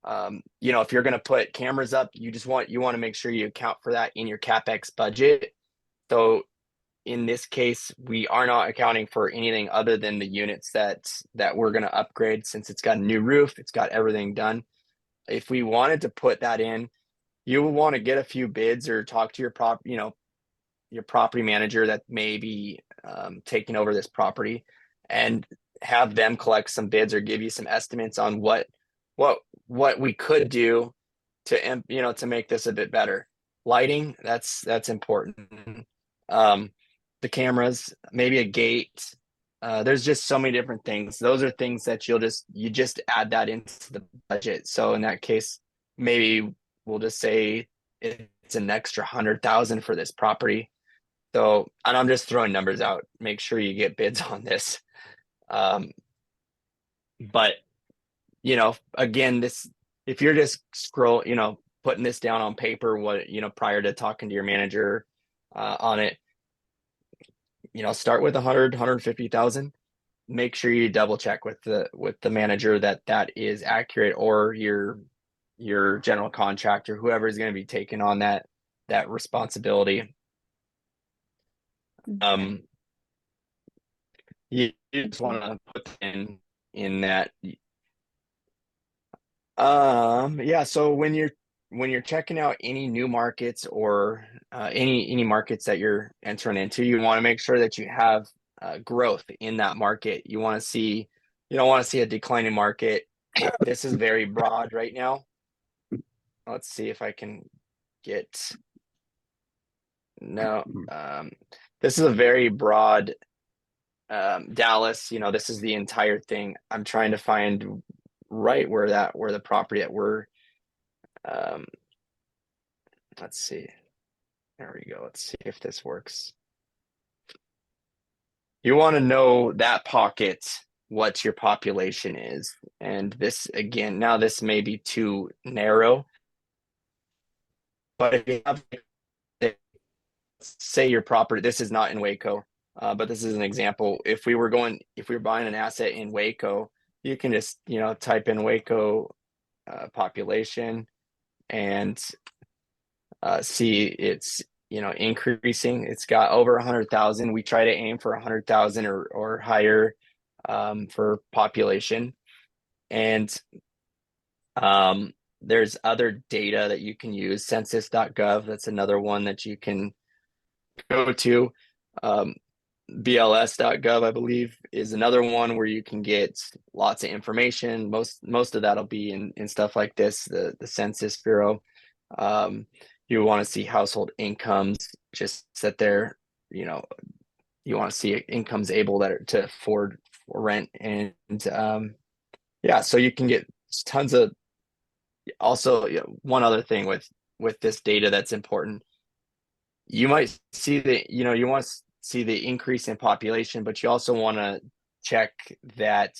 if you're going to put cameras up, you want to make sure you account for that in your CapEx budget. So in this case, we are not accounting for anything other than the units that we're going to upgrade, since it's got a new roof, it's got everything done. If we wanted to put that in, you will want to get a few bids or talk to your property manager that may be taking over this property, and have them collect some bids or give you some estimates on what we could do to to make this a bit better. Lighting, that's important. The cameras, maybe a gate. There's just so many different things. Those are things that you just add that into the budget. So in that case, maybe we'll just say it's an extra 100,000 for this property. So, and I'm just throwing numbers out. Make sure you get bids on this. But again, if you're just putting this down on paper, prior to talking to your manager on it, start with 150,000. Make sure you double check with the manager that is accurate, or your general contractor, whoever is going to be taking on that responsibility. You just want to put in that. Yeah, so when you're checking out any new markets, or any markets that you're entering into, you want to make sure that you have growth in that market. You don't want to see a declining market. This is very broad right now. Let's see if I can get no. This is a very broad Dallas. This is the entire thing. I'm trying to find right where the property that we're let's see. There we go. Let's see if this works. You want to know that pocket, what your population is. And this, again, now this may be too narrow, but if you have, say your property, this is not in Waco, but this is an example. If we were buying an asset in Waco, you can just, type in Waco population and see it's increasing. It's got over 100,000. We try to aim for 100,000 or higher for population. And there's other data that you can use. Census.gov, that's another one that you can go to. BLS.gov, I believe, is another one where you can get lots of information. Most of that'll be in stuff like this, the Census Bureau. You want to see household incomes, just that they're, you want to see incomes able to afford rent. And yeah, so you can get tons of, also, one other thing with this data that's important. You might see you want to see the increase in population, but you also want to check that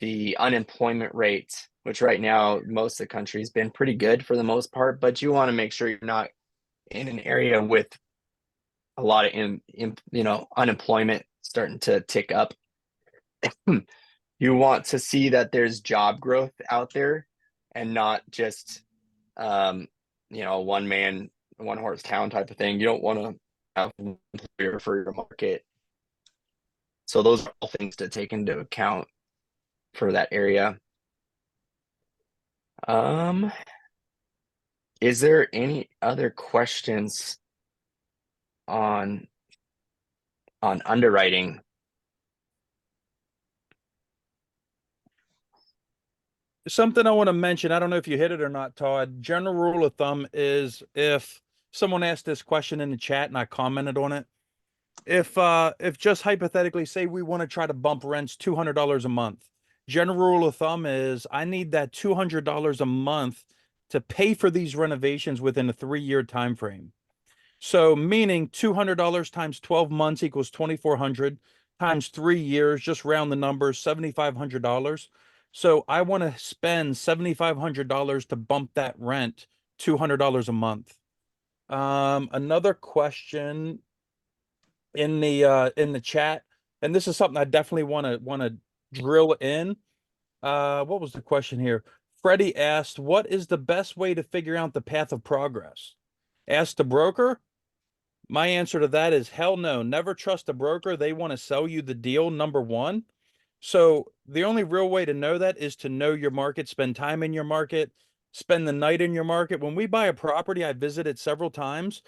the unemployment rate, which right now most of the country has been pretty good for the most part, but you want to make sure you're not in an area with a lot of unemployment starting to tick up. You want to see that there's job growth out there, and not just one horse town type of thing. You don't want to have one employer for your market. So those are all things to take into account for that area. Is there any other questions on underwriting? Something I want to mention, I don't know if you hit it or not, Todd. General rule of thumb is, if someone asked this question in the chat and I commented on it, if just hypothetically, say we want to try to bump rents $200 a month, general rule of thumb is I need that $200 a month to pay for these renovations within a 3-year time frame. So meaning $200 times 12 months equals 2,400 times 3 years, just round the numbers, $7,500. So I want to spend $7,500 to bump that rent $200 a month. Another question in the chat, and this is something I definitely want to drill in. What was the question here? Freddie asked, what is the best way to figure out the path of progress? Ask the broker. My answer to that is hell no. Never trust a broker. They want to sell you the deal, number one. So the only real way to know that is to know your market, spend time in your market, spend the night in your market. When we buy a property, I visit it several times.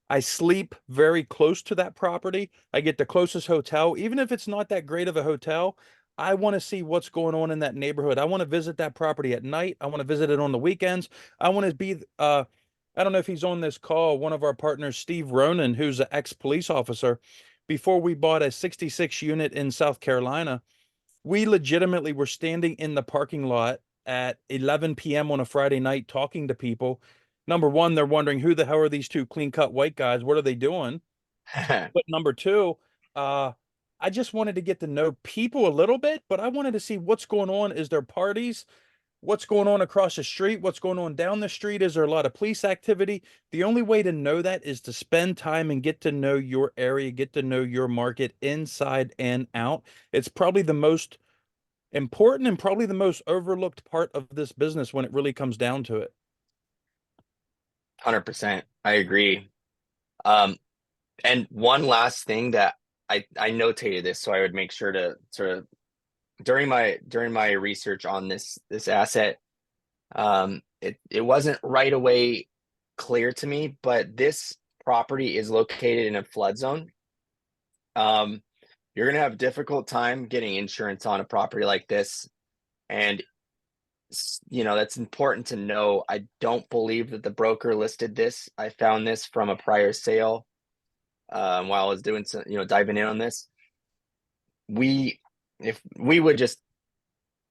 I sleep very close to that property. I get the closest hotel, even if it's not that great of a hotel. I want to see what's going on in that neighborhood. I want to visit that property at night. I want to visit it on the weekends. I want to be I don't know if he's on this call, one of our partners, Steve Ronan, who's an ex-police officer. Before we bought a 66 unit in South Carolina, we legitimately were standing in the parking lot at 11 p.m. on a Friday night talking to people. Number one, they're wondering who the hell are these two clean-cut white guys? What are they doing? But number two, I just wanted to get to know people a little bit, but I wanted to see what's going on. Is there parties? What's going on across the street? What's going on down the street? Is there a lot of police activity? The only way to know that is to spend time and get to know your area, get to know your market inside and out. It's probably the most important and probably the most overlooked part of this business when it really comes down to it. 100%. I agree. And one last thing that I notated this, so I would make sure to sort of during my research on this asset, it wasn't right away clear to me, but this property is located in a flood zone. You're gonna have a difficult time getting insurance on a property like this, and that's important to know. I don't believe that the broker listed this. I found this from a prior sale while I was doing some, diving in on this. If we would just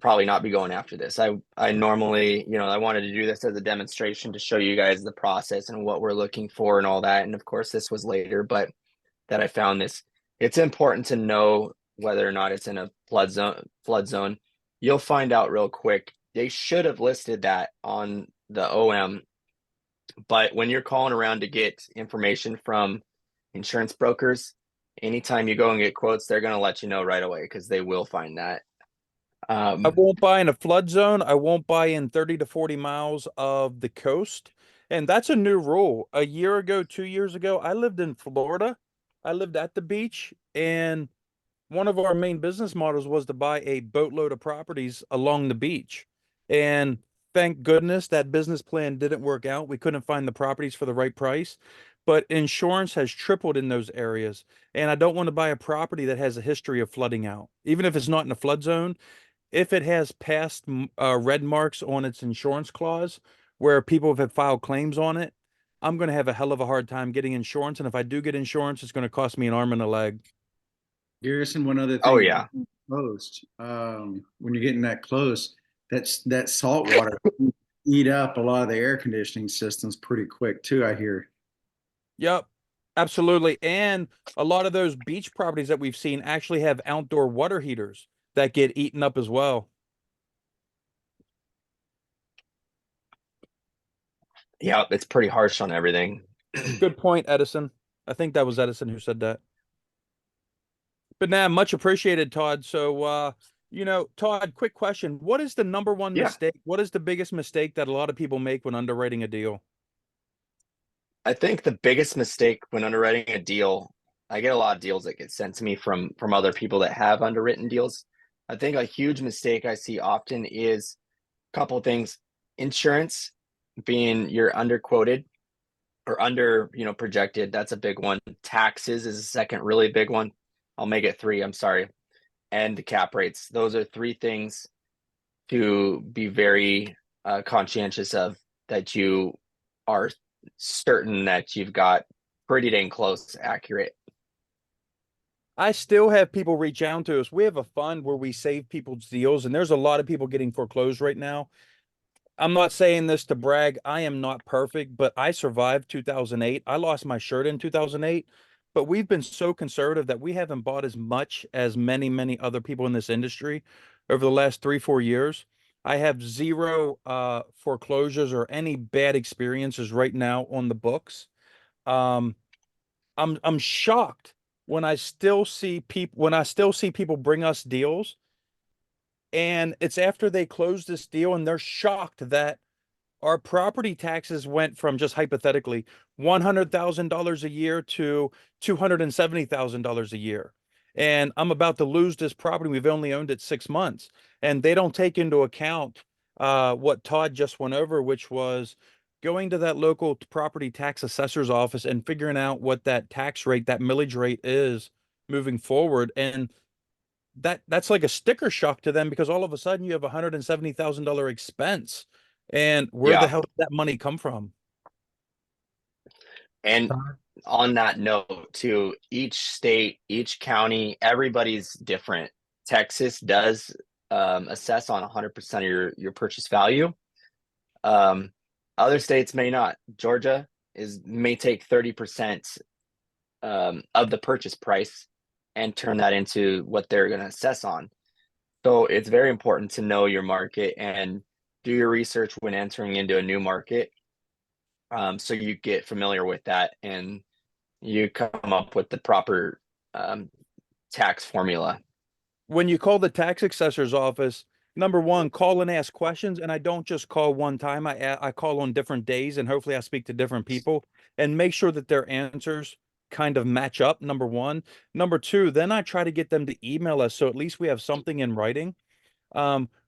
probably not be going after this. I normally, I wanted to do this as a demonstration to show you guys the process and what we're looking for and all that. And of course, this was later, but that I found this. It's important to know whether or not it's in a flood zone. You'll find out real quick. They should have listed that on the OM, but when you're calling around to get information from insurance brokers, anytime you go and get quotes, they're going to let you know right away because they will find that. I won't buy in a flood zone. I won't buy in 30 to 40 miles of the coast. And that's a new rule. A year ago, 2 years ago, I lived in Florida. I lived at the beach, and one of our main business models was to buy a boatload of properties along the beach. And thank goodness that business plan didn't work out. We couldn't find the properties for the right price, but insurance has tripled in those areas. And I don't want to buy a property that has a history of flooding out, even if it's not in a flood zone. If it has past red marks on its insurance clause where people have filed claims on it, I'm going to have a hell of a hard time getting insurance. And if I do get insurance, it's going to cost me an arm and a leg. Garrison, one other thing. Oh yeah. Close. When you're getting that close, that salt water eat up a lot of the air conditioning systems pretty quick too, I hear. Yep, absolutely. And a lot of those beach properties that we've seen actually have outdoor water heaters that get eaten up as well. Yeah, it's pretty harsh on everything. Good point, Edison. I think that was Edison who said that. But nah, much appreciated, Todd. So, Todd, quick question. What is the number one mistake? What is the biggest mistake that a lot of people make when underwriting a deal? I think the biggest mistake when underwriting a deal, I get a lot of deals that get sent to me from other people that have underwritten deals. I think a huge mistake I see often is a couple of things. Insurance being you're underquoted or under, projected. That's a big one. Taxes is a second really big one. I'll make it three. I'm sorry. And the cap rates. Those are three things to be very conscientious of, that you are certain that you've got pretty dang close accurate. I still have people reach out to us. We have a fund where we save people's deals, and there's a lot of people getting foreclosed right now. I'm not saying this to brag. I am not perfect, but I survived 2008. I lost my shirt in 2008, but we've been so conservative that we haven't bought as much as many, many other people in this industry over the last 3-4 years. I have zero foreclosures or any bad experiences right now on the books. I'm shocked when I still see people bring us deals, and it's after they close this deal and they're shocked that our property taxes went from, just hypothetically, $100,000 a year to $270,000 a year. And I'm about to lose this property. We've only owned it 6 months, and they don't take into account what Todd just went over, which was going to that local property tax assessor's office and figuring out what that tax rate, that millage rate is moving forward. And that's like a sticker shock to them, because all of a sudden you have $170,000 expense. And where the Yeah. hell did that money come from? And on that note, too, each state, each county, everybody's different. Texas does assess on 100% of your purchase value. Other states may not. Georgia may take 30% of the purchase price and turn that into what they're going to assess on. So it's very important to know your market and do your research when entering into a new market. So you get familiar with that and you come up with the proper tax formula. When you call the tax assessor's office, number one, call and ask questions. And I don't just call one time. I call on different days, and hopefully I speak to different people and make sure that their answers kind of match up. Number one. Number two, then I try to get them to email us, so at least we have something in writing.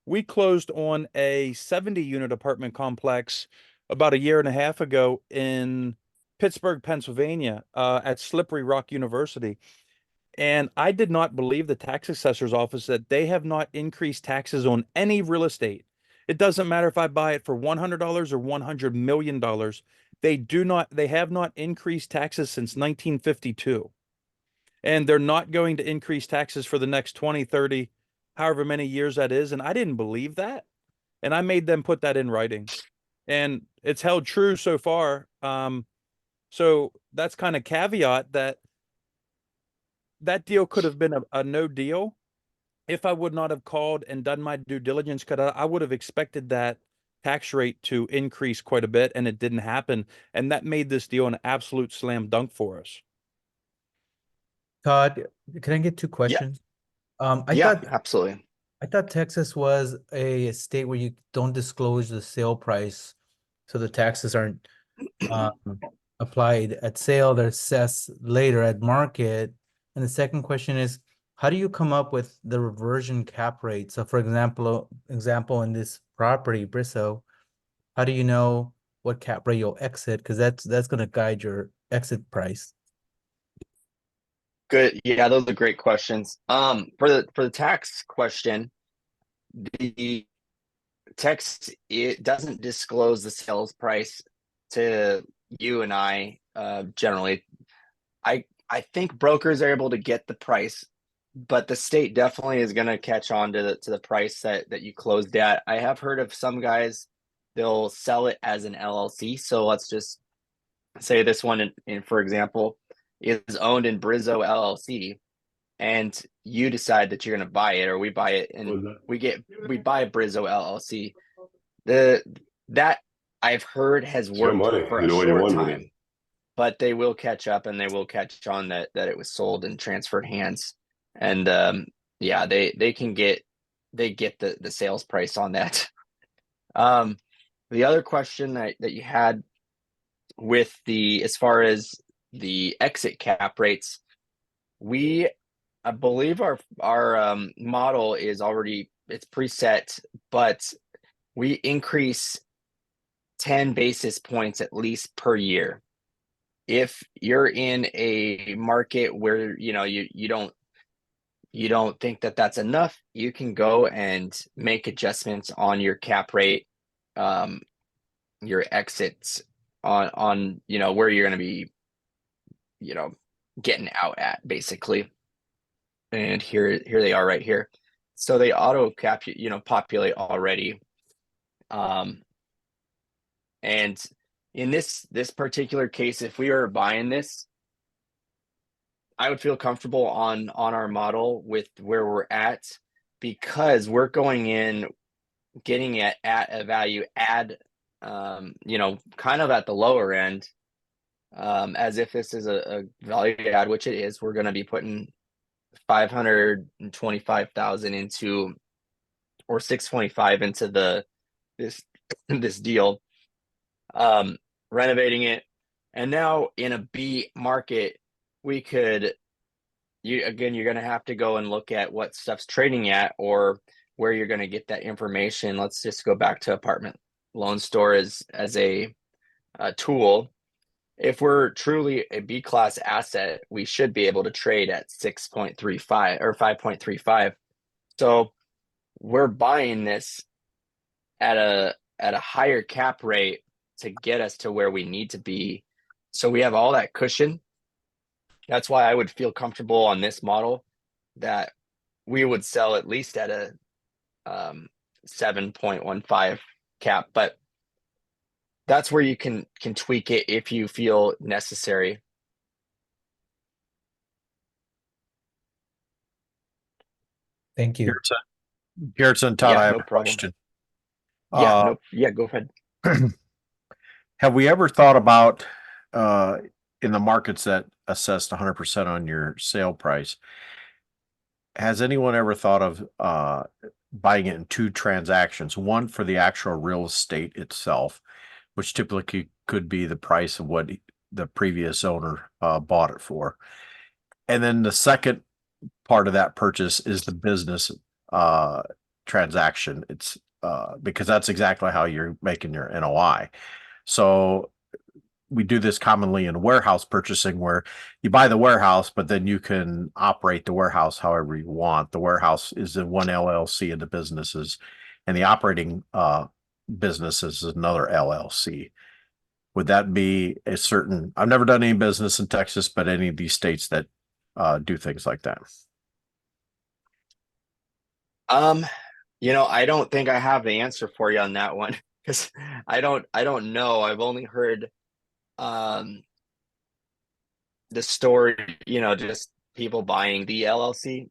We closed on a 70-unit apartment complex about a year and a half ago in Pittsburgh, Pennsylvania, at Slippery Rock University. And I did not believe the tax assessor's office that they have not increased taxes on any real estate. It doesn't matter if I buy it for $100 or $100 million. They have not increased taxes since 1952. And they're not going to increase taxes for the next 20, 30, however many years that is. And I didn't believe that. And I made them put that in writing. And it's held true so far. So that's kind of caveat that deal could have been a no deal if I would not have called and done my due diligence, because I would have expected that tax rate to increase quite a bit, and it didn't happen. And that made this deal an absolute slam dunk for us. Todd, can I get two questions? Absolutely. I thought Texas was a state where you don't disclose the sale price, so the taxes aren't applied at sale, they're assessed later at market. And the second question is, how do you come up with the reversion cap rate? So for example, in this property, Brisso, how do you know what cap rate you'll exit? Because that's going to guide your exit price. Good. Yeah, those are great questions. For the tax question, the tax, it doesn't disclose the sales price to you and I generally. I think brokers are able to get the price, but the state definitely is going to catch on to the price that you closed at. I have heard of some guys, they'll sell it as an LLC. So let's just say this one, for example, is owned in Brizzo LLC, and you decide that you're going to buy it, or we buy it, and we buy Brizzo LLC. That I've heard has worked for a short time, but they will catch up and they will catch on that it was sold and transferred hands. And they get the sales price on that. The other question that you had with as far as the exit cap rates, I believe our model is it's preset, but we increase 10 basis points at least per year. If you're in a market where you don't think that that's enough, you can go and make adjustments on your cap rate, your exits on where you're going to be getting out at, basically. And here they are right here. So they auto populate already. And in this particular case, if we were buying this, I would feel comfortable on our model with where we're at, because we're going in, getting it at a value add, kind of at the lower end, as if this is a value add, which it is. We're going to be putting $525,000 into, or $625 into this deal. renovating it. And now in a B market, we could, you're going to have to go and look at what stuff's trading at or where you're going to get that information. Let's just go back to apartment loan store as a tool. If we're truly a B class asset, we should be able to trade at 6.35 or 5.35. So we're buying this at a higher cap rate to get us to where we need to be. So we have all that cushion. That's why I would feel comfortable on this model that we would sell at least at a 7.15 cap, but that's where you can tweak it if you feel necessary. Thank you. Garrettson, Todd, I have no a problem. question. Go ahead. Have we ever thought about in the markets that assessed 100% on your sale price? Has anyone ever thought of buying it in two transactions? One for the actual real estate itself, which typically could be the price of what the previous owner bought it for. And then the second part of that purchase is the business transaction. It's because that's exactly how you're making your NOI. So we do this commonly in warehouse purchasing where you buy the warehouse, but then you can operate the warehouse however you want. The warehouse is in one LLC and the businesses, and the operating business is another LLC. Would that be a certain, I've never done any business in Texas, but any of these states that do things like that? I don't think I have the answer for you on that one because I don't know. I've only heard the story, just people buying the LLC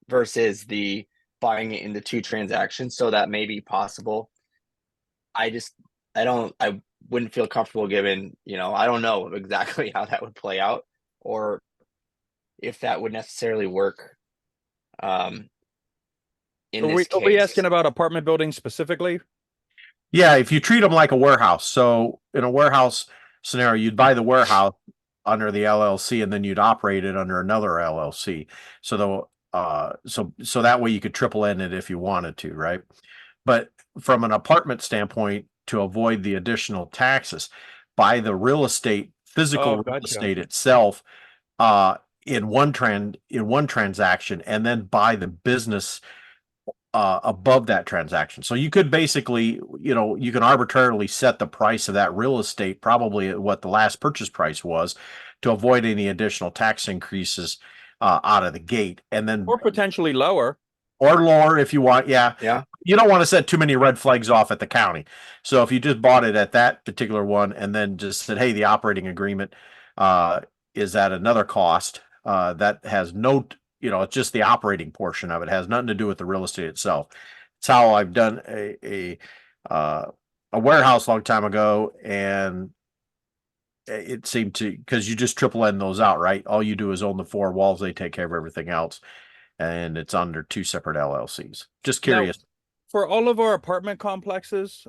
versus the buying it into two transactions. So that may be possible. I wouldn't feel comfortable given, I don't know exactly how that would play out or if that would necessarily work. In this case. Are we asking about apartment buildings specifically? Yeah, if you treat them like a warehouse. So in a warehouse scenario, you'd buy the warehouse under the LLC and then you'd operate it under another LLC. So so that way you could triple N it if you wanted to, right? But from an apartment standpoint, to avoid the additional taxes, buy the real estate, physical real estate itself, in one transaction, and then buy the business above that transaction. So you could basically, you can arbitrarily set the price of that real estate probably at what the last purchase price was to avoid any additional tax increases out of the gate, and then or potentially lower or lower if you want. Yeah. You don't want to set too many red flags off at the county. So if you just bought it at that particular one and then just said, hey, the operating agreement is at another cost that has no, it's just the operating portion of it. It has nothing to do with the real estate itself. It's how I've done a warehouse a long time ago, and it seemed to, because you just triple N those out, right? All you do is own the four walls; they take care of everything else, and it's under two separate LLCs. Just curious. Now, for all of our apartment complexes,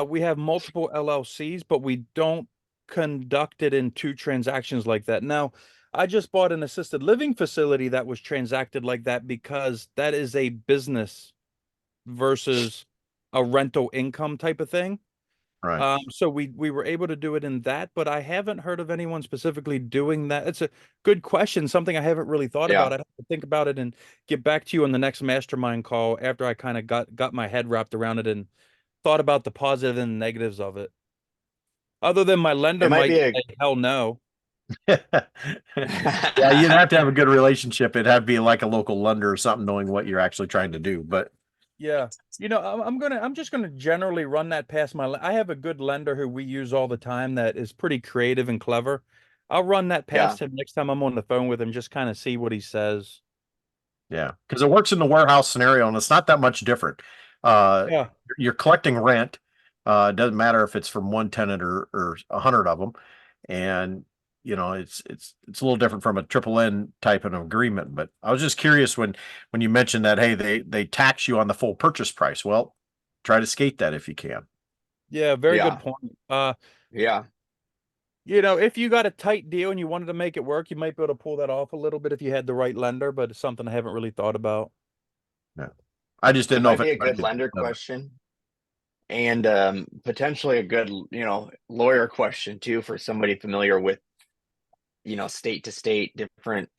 we have multiple LLCs, but we don't conduct it in two transactions like that. Now, I just bought an assisted living facility that was transacted like that because that is a business versus a rental income type of thing. Right. So we were able to do it in that, but I haven't heard of anyone specifically doing that. It's a good question, something I haven't really thought about. I'd have to think about it and get back to you on the next mastermind call after I kind of got my head wrapped around it and thought about the positive and negatives of it. Other than my lender might say, hell no. Yeah, you'd have to have a good relationship. It'd have to be like a local lender or something, knowing what you're actually trying to do. But yeah, I'm just gonna generally run that past I have a good lender who we use all the time that is pretty creative and clever. I'll run that past him next time I'm on the phone with him, just kind of see what he says. Yeah, because it works in the warehouse scenario, and it's not that much different. You're collecting rent. It doesn't matter if it's from one tenant or 100 of them, and it's a little different from a triple N type of agreement. But I was just curious when you mentioned that, hey, they tax you on the full purchase price. Well, try to skate that if you can. Yeah, very Yeah. good point. Yeah. You know, if you got a tight deal and you wanted to make it work, you might be able to pull that off a little bit if you had the right lender, but it's something I haven't really thought about. Yeah. I just It didn't know might if be a anybody good had lender done it. question and potentially a good, lawyer question too for somebody familiar with, state to state different,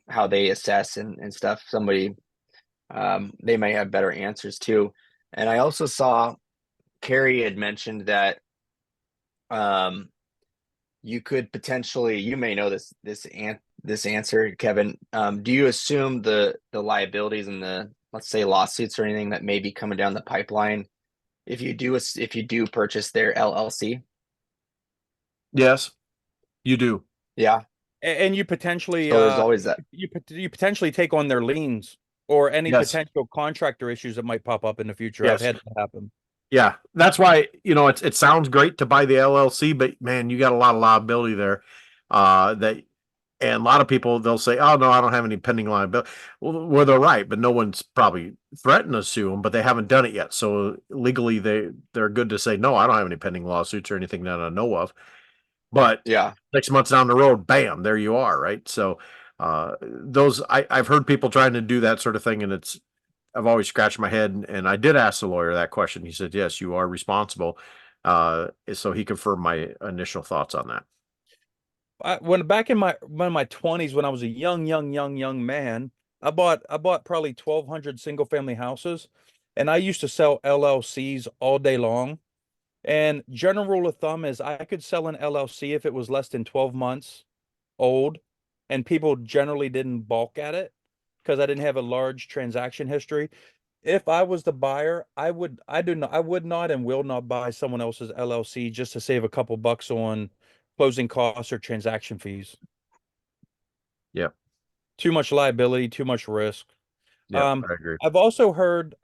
how they assess and stuff. Somebody, they may have better answers too. And I also saw Carrie had mentioned that you could potentially, you may know this answer, Kevin. Do you assume the liabilities and the, let's say, lawsuits or anything that may be coming down the pipeline if you do purchase their LLC? Yes, you do. Yeah. And you potentially So there's always that. you potentially take on their liens or any Yes. potential contractor issues that might pop up in the future. Yes. I've had that happen. Yeah, that's why, it sounds great to buy the LLC, but man, you got a lot of liability there. And a lot of people, they'll say, "Oh no, I don't have any pending liability." Well, they're right, but no one's probably threatened to sue them, but they haven't done it yet. So legally, they're good to say, "No, I don't have any pending lawsuits or anything that I know of." But Yeah. 6 months down the road, bam, there you are, right? So I've heard people trying to do that sort of thing, and I've always scratched my head, and I did ask the lawyer that question. He said, "Yes, you are responsible." So he confirmed my initial thoughts on that. When back in my 20s, when I was a young man, I bought probably 1,200 single family houses, and I used to sell LLCs all day long. And general rule of thumb is I could sell an LLC if it was less than 12 months old, and people generally didn't balk at it because I didn't have a large transaction history. If I was the buyer, I would not and will not buy someone else's LLC just to save a couple bucks on closing costs or transaction fees. Yeah. Too much liability, too much risk. Yeah, I agree. I've also heard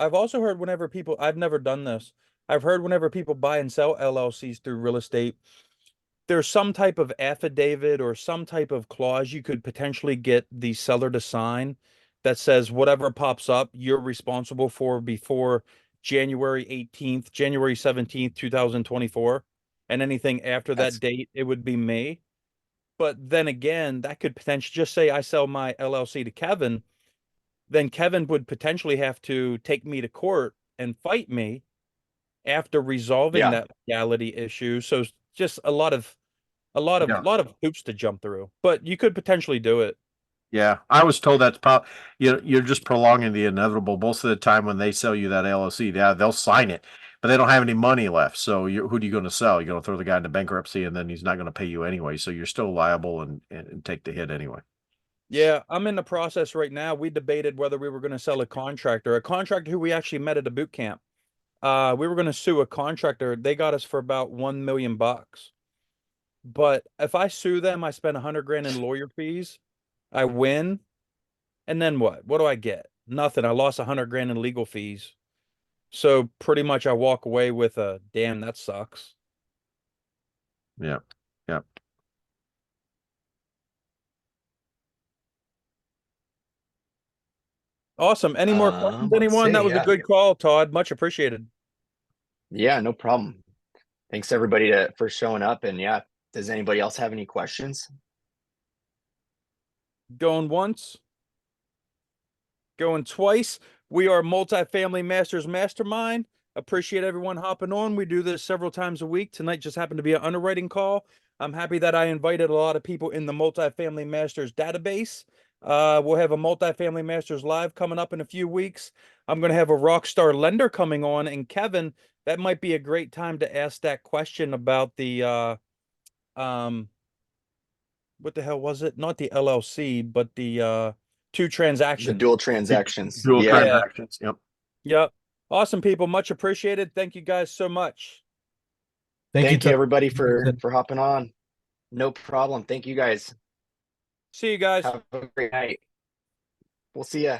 whenever people, I've never done this. I've heard whenever people buy and sell LLCs through real estate, there's some type of affidavit or some type of clause you could potentially get the seller to sign that says whatever pops up, you're responsible for before January 18th, January 17th, 2024. And anything after That's that date, it would be me. But then again, that could potentially just say I sell my LLC to Kevin, then Kevin would potentially have to take me to court and fight me after resolving yeah. that legality issue. So just Yeah. lot of hoops to jump through, but you could potentially do it. Yeah, I was told that's you're just prolonging the inevitable. Most of the time when they sell you that LLC, yeah, they'll sign it, but they don't have any money left. So who are you going to sell? You're going to throw the guy into bankruptcy, and then he's not going to pay you anyway. So you're still liable and take the hit anyway. Yeah, I'm in the process right now. We debated whether we were going to sell a contractor who we actually met at a boot camp. We were going to sue a contractor. They got us for about 1 million bucks. But if I sue them, I spend 100 grand in lawyer fees. I win. And then what? What do I get? Nothing. I lost 100 grand in legal fees. So pretty much I walk away with a damn, that sucks. Yeah. Yeah. Awesome. Any more questions, Let's anyone? That see, was a yeah. good call, Todd. Much appreciated. Yeah, no problem. Thanks everybody for showing up. And yeah, does anybody else have any questions? Going once. Going twice. We are Multifamily Masters Mastermind. Appreciate everyone hopping on. We do this several times a week. Tonight just happened to be an underwriting call. I'm happy that I invited a lot of people in the Multifamily Masters database. We'll have a Multifamily Masters live coming up in a few weeks. I'm going to have a rockstar lender coming on. And Kevin, that might be a great time to ask that question about the what the hell was it? Not the LLC, but the two The transactions. dual transactions. Dual Yeah. transactions. Yep. Yep. Awesome, people. Much appreciated. Thank you guys so much. Thank you Todd. everybody for hopping on. No problem. Thank you guys. See you guys. Have a great night. We'll see ya.